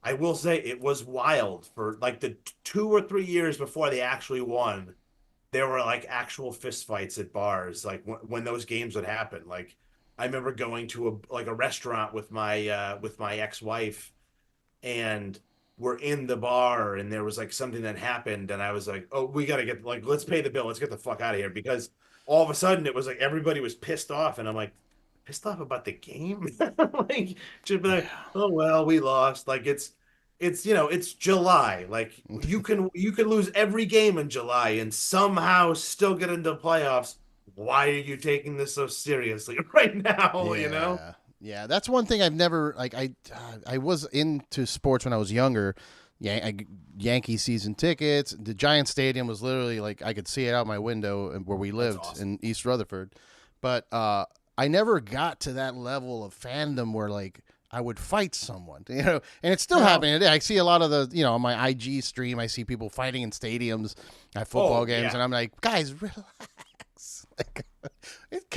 I will say it was wild for like the 2 or 3 years before they actually won. There were like actual fist fights at bars, like when those games would happen. Like I remember going to a restaurant with my ex-wife, and we're in the bar and there was like something that happened and I was like, oh, we gotta get, like, let's pay the bill, let's get the fuck out of here, because all of a sudden it was like everybody was pissed off and I'm like, pissed off about the game. Like, should be like, Yeah. oh well, we lost. Like it's it's July. Like you can lose every game in July and somehow still get into playoffs. Why are you taking this so seriously right now, Yeah. Yeah, that's one thing I've never like. I was into sports when I was younger. Yankee season tickets. The Giant Stadium was literally like I could see it out my window where we That's lived awesome. in East Rutherford. But I never got to that level of fandom where like I would fight someone, and it's still No. happening today. I see a lot of the, on my IG stream, I see people fighting in stadiums at football Oh games, yeah. and I'm like, guys, relax. Like,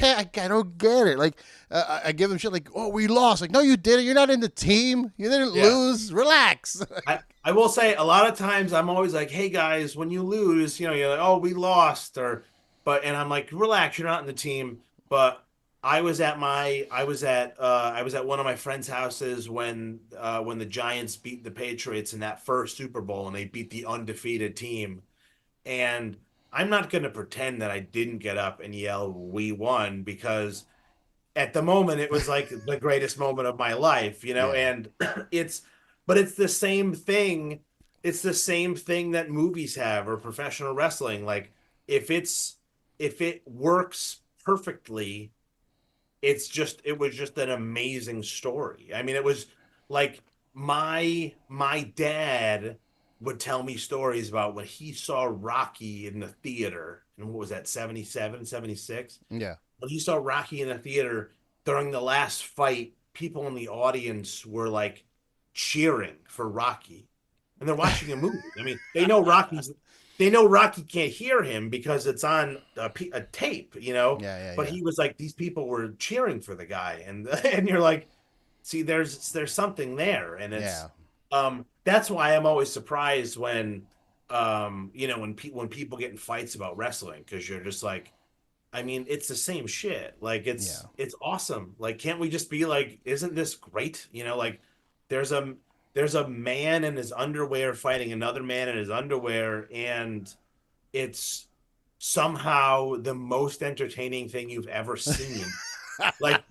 I don't get it. Like, I give them shit like, "Oh, we lost." Like, no, you didn't. You're not in the team. You didn't Yeah. lose. Relax. I will say a lot of times I'm always like, hey guys, when you lose, you're like, oh, we lost, and I'm like, relax, you're not in the team. But I was at one of my friends' houses when the Giants beat the Patriots in that first Super Bowl and they beat the undefeated team. And I'm not going to pretend that I didn't get up and yell "We won" because at the moment it was like the greatest moment of my life, you know, Yeah. and it's but it's the same thing. It's the same thing that movies have or professional wrestling. Like if it's if it works perfectly, it was just an amazing story. I mean, it was like my dad would tell me stories about when he saw Rocky in the theater. And what was that, 77, 76? Yeah. When he saw Rocky in the theater during the last fight, people in the audience were like cheering for Rocky. And they're watching a movie. I mean, they know Rocky can't hear him because it's on a tape, you know. Yeah. Yeah. But Yeah. he was like, these people were cheering for the guy, and and you're like, see, there's something there, and it's Yeah. that's why I'm always surprised when you know when people get in fights about wrestling because you're just like, I mean, it's the same shit. Like Yeah. it's awesome. Like, can't we just be like, isn't this great? You know, like there's a there's a man in his underwear fighting another man in his underwear, and it's somehow the most entertaining thing you've ever seen. Like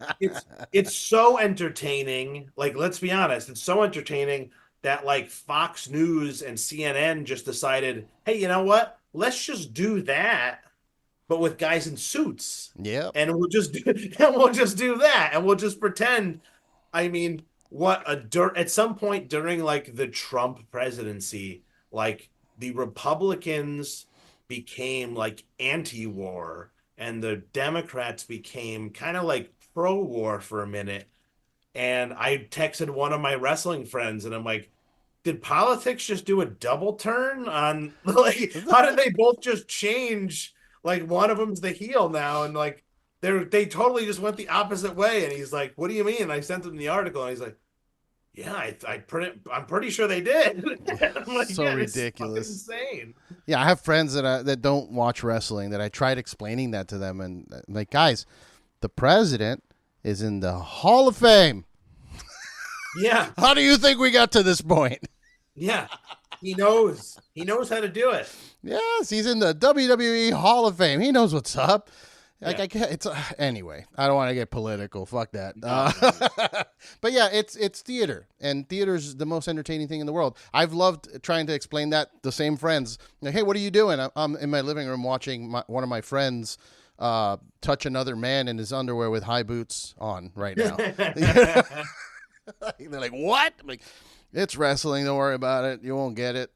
it's so entertaining. Like, let's be honest, it's so entertaining that like Fox News and CNN just decided, hey, you know what? Let's just do that but with guys in suits. Yep. And we'll just and we'll just do that. And we'll just pretend. I mean, what a dirt at some point during like the Trump presidency, like the Republicans became like anti-war and the Democrats became kind of like pro-war for a minute. And I texted one of my wrestling friends and I'm like, did politics just do a double turn on like how did they both just change? Like one of them's the heel now, and like they totally just went the opposite way. And he's like, "What do you mean?" And I sent him the article, and he's like, "Yeah, I'm pretty sure they did." I'm like, So "Yeah, it's fucking ridiculous. insane." Yeah, I have friends that don't watch wrestling that I tried explaining that to them, and like, guys, the president is in the Hall of Fame. Yeah, How do you think we got to this point? yeah, he knows how to do it. Yes, he's in the WWE Hall of Fame. He knows what's up. Like Yeah, I can't, it's anyway. I don't want to get political. Fuck that. no, no, But yeah, it's theater, and theater's the most entertaining thing in the world. I've loved trying to explain that. The same friends, like, hey, what are you doing? I'm in my living room watching one of my friends touch another man in his underwear with high boots on right now. no. They're like, what? I'm like, it's wrestling. Don't worry about it. You won't get it.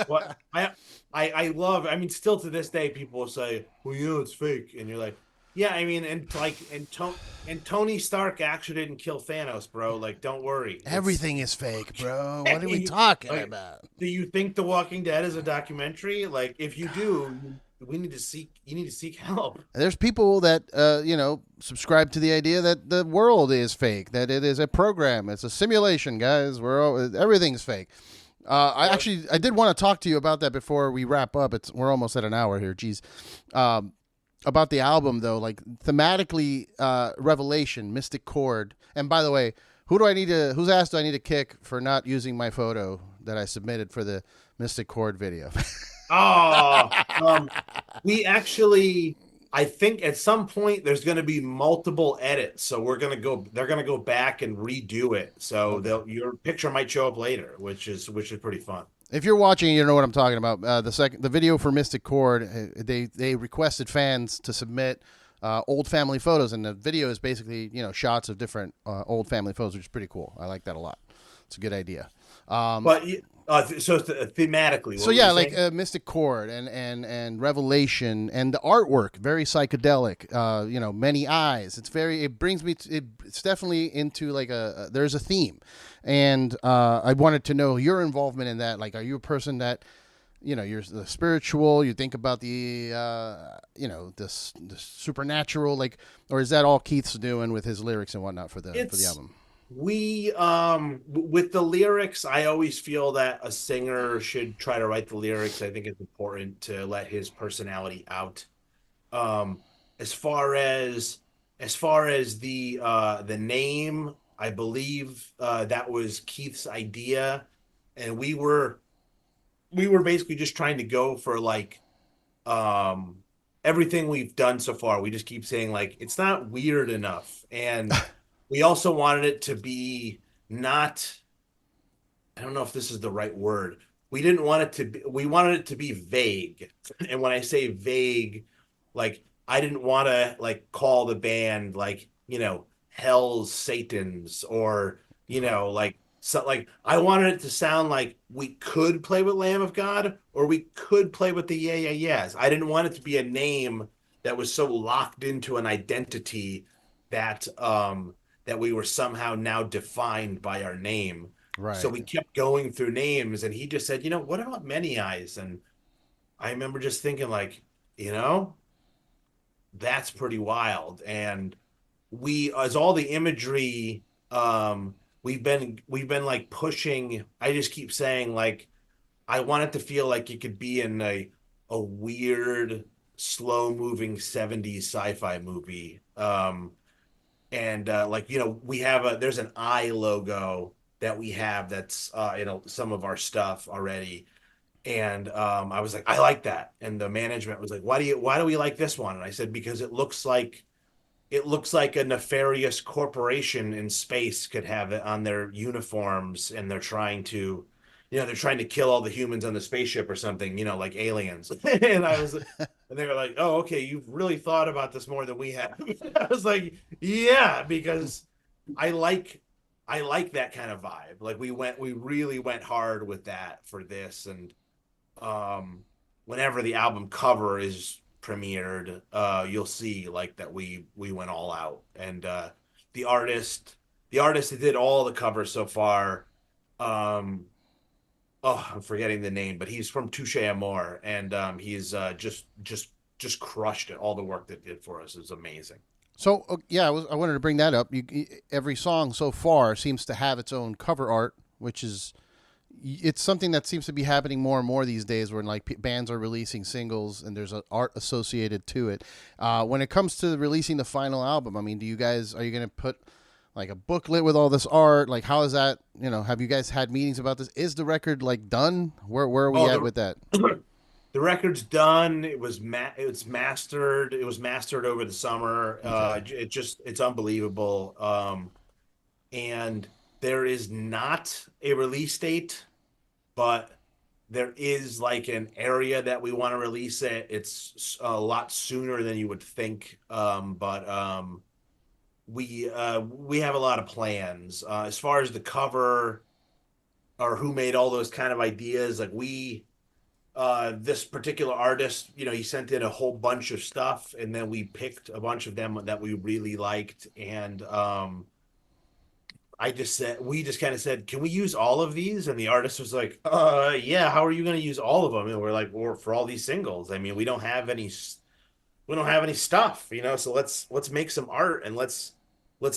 What I love. I mean, still to this day, people will say, "Well, you know, it's fake," and you're like, "Yeah, I mean, and Tony Stark actually didn't kill Thanos, bro. Like, don't worry, it's Everything is fake, bro. What are we talking like, about? do you think The Walking Dead is a documentary? Like, if you do, we need to seek. You need to seek help. There's people that subscribe to the idea that the world is fake, that it is a program, it's a simulation, guys. Everything's fake. I did want to talk to you about that before we wrap up. We're almost at an hour here. Jeez. About the album though, like thematically, Revelation, Mystic Chord, and by the way, whose ass do I need to kick for not using my photo that I submitted for the Mystic Chord video? Oh, we actually, I think at some point there's going to be multiple edits, so they're going to go back and redo it. So Okay. your picture might show up later, which is pretty fun. If you're watching, you know what I'm talking about. The video for Mystic Chord, they requested fans to submit old family photos, and the video is basically shots of different old family photos, which is pretty cool. I like that a lot. It's a good idea. But so thematically, So what were yeah, you like saying? Mystic Chord and Revelation and the artwork, very psychedelic. Many eyes. It brings me. It's definitely into like there's a theme, and I wanted to know your involvement in that. Like, are you a person that you're the spiritual? You think about the supernatural, like, or is that all Keith's doing with his lyrics and whatnot for the It's album? we with the lyrics, I always feel that a singer should try to write the lyrics. I think it's important to let his personality out. Um, as far as as far as the name, I believe that was Keith's idea, and we were basically just trying to go for like um everything we've done so far. We just keep saying like it's not weird enough, and we also wanted it to be not, I don't know if this is the right word. We didn't want it to be, we wanted it to be vague. And when I say vague, like I didn't want to like call the band like, Hell's Satans or, like so like I wanted it to sound like we could play with Lamb of God or we could play with the Yeah Yeah Yeahs. I didn't want it to be a name that was so locked into an identity that we were somehow now defined by our name. So Right. we kept going through names, and he just said, what about Many Eyes? And I remember just thinking, like, you know, that's pretty wild. And as all the imagery, we've been like pushing. I just keep saying, like, I want it to feel like it could be in a weird, slow moving 70s sci-fi movie. And like we have there's an eye logo that we have that's some of our stuff already, and I was like, I like that, and the management was like, why do we like this one? And I said, because it looks like a nefarious corporation in space could have it on their uniforms, and they're trying to kill all the humans on the spaceship or something, like aliens. And they were like, "Oh, okay, you've really thought about this more than we have." I was like, "Yeah," because I like I like that kind of vibe. Like we really went hard with that for this, and um whenever the album cover is premiered, you'll see like that we went all out. And the artist the artist that did all the covers so far, um I'm forgetting the name, but he's from Touche Amore, and he's just crushed it. All the work that did for us is amazing. So yeah, I wanted to bring that up. Every song so far seems to have its own cover art, which is it's something that seems to be happening more and more these days, when like bands are releasing singles and there's an art associated to it. When it comes to releasing the final album, I mean, are you going to put like a booklet with all this art? Like, how is that? Have you guys had meetings about this? Is the record like done? Where are we Oh, at with that? the record's done. It's mastered. It was mastered over the summer. Okay. It's unbelievable. And there is not a release date, but there is like an area that we want to release it. It's a lot sooner than you would think. But we have a lot of plans. As far as the cover or who made all those kind of ideas, like this particular artist, he sent in a whole bunch of stuff, and then we picked a bunch of them that we really liked. And we just kind of said, can we use all of these? And the artist was like, yeah, how are you going to use all of them? And we're like, well, for all these singles, I mean, we don't have any stuff, so let's make some art, and let's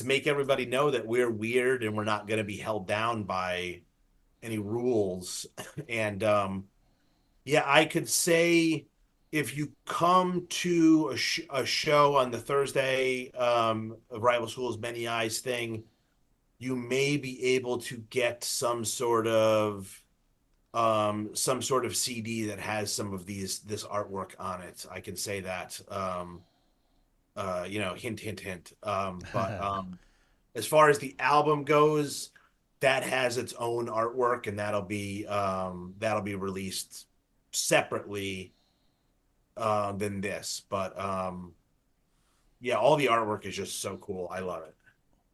make everybody know that we're weird and we're not going to be held down by any rules. And yeah, I could say if you come to a show on the Thursday of Rival Schools Many Eyes thing, you may be able to get some sort of CD that has some of this artwork on it. I can say that. Hint, hint, hint. But as far as the album goes, that has its own artwork, and that'll be released separately than this. But yeah, all the artwork is just so cool. I love it.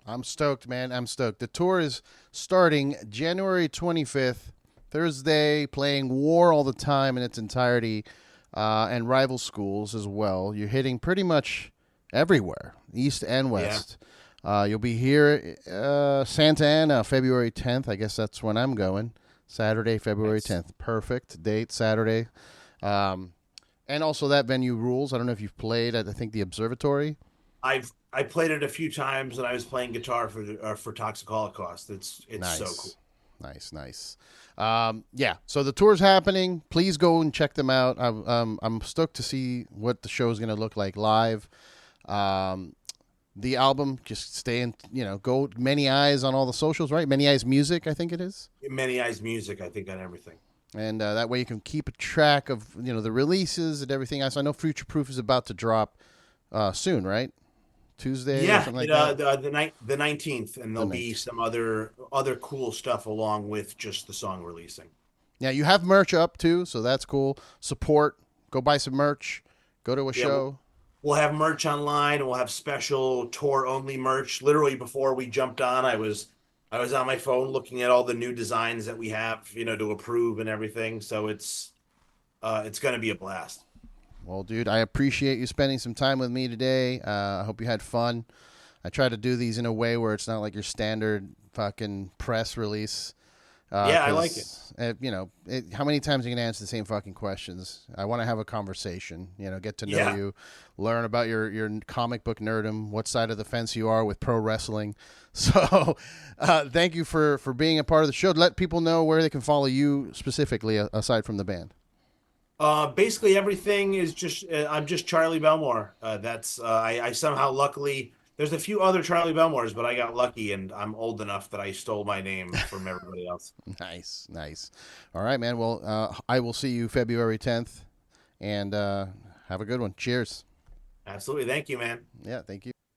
I'm stoked, man. I'm stoked. The tour is starting January 25th, Thursday, playing War All the Time in its entirety, and Rival Schools as well. You're hitting pretty much everywhere, east and Yeah. west. You'll be here Santa Ana, February 10th. I guess that's when I'm going. Saturday, February Nice. 10th. Perfect date, Saturday. Um, and also that venue rules. I don't know if you've played at, I think, the Observatory. I played it a few times when I was playing guitar for Toxic Holocaust. It's so cool. Nice. Nice, nice. Yeah, so the tour's happening. Please go and check them out. I'm stoked to see what the show's going to look like live. Um, the album. Just stay in, go Many Eyes on all the socials, right? Many Eyes Music, I think it is. Many Eyes Music, I think, on everything. And that way you can keep a track of the releases and everything else. I know Future Proof is about to drop soon, right? Tuesday or Yeah, something like that. the 19th, and The there'll be 19th. some other cool stuff along with just the song releasing. Yeah, you have merch up too, so that's cool. Support. Go buy some merch. Go to a Yeah, show. we'll have merch online, and we'll have special tour only merch. Literally before we jumped on, I was on my phone looking at all the new designs that we have, to approve and everything. So it's going to be a blast. Well, dude, I appreciate you spending some time with me today. I hope you had fun. I try to do these in a way where it's not like your standard fucking press release. Yeah, I like it. Because how many times are you gonna answer the same fucking questions? I want to have a conversation. Get to know Yeah. you, learn about your comic book nerdom, what side of the fence you are with pro wrestling. So, thank you for being a part of the show. Let people know where they can follow you specifically, aside from the band. Basically everything is just I'm just Charlie Bellmore. That's I somehow luckily there's a few other Charlie Bellmores, but I got lucky and I'm old enough that I stole my name from everybody else. Nice, nice. All right, man. Well, I will see you February 10th, and have a good one. Cheers. Absolutely. Thank you, man. Yeah, thank you.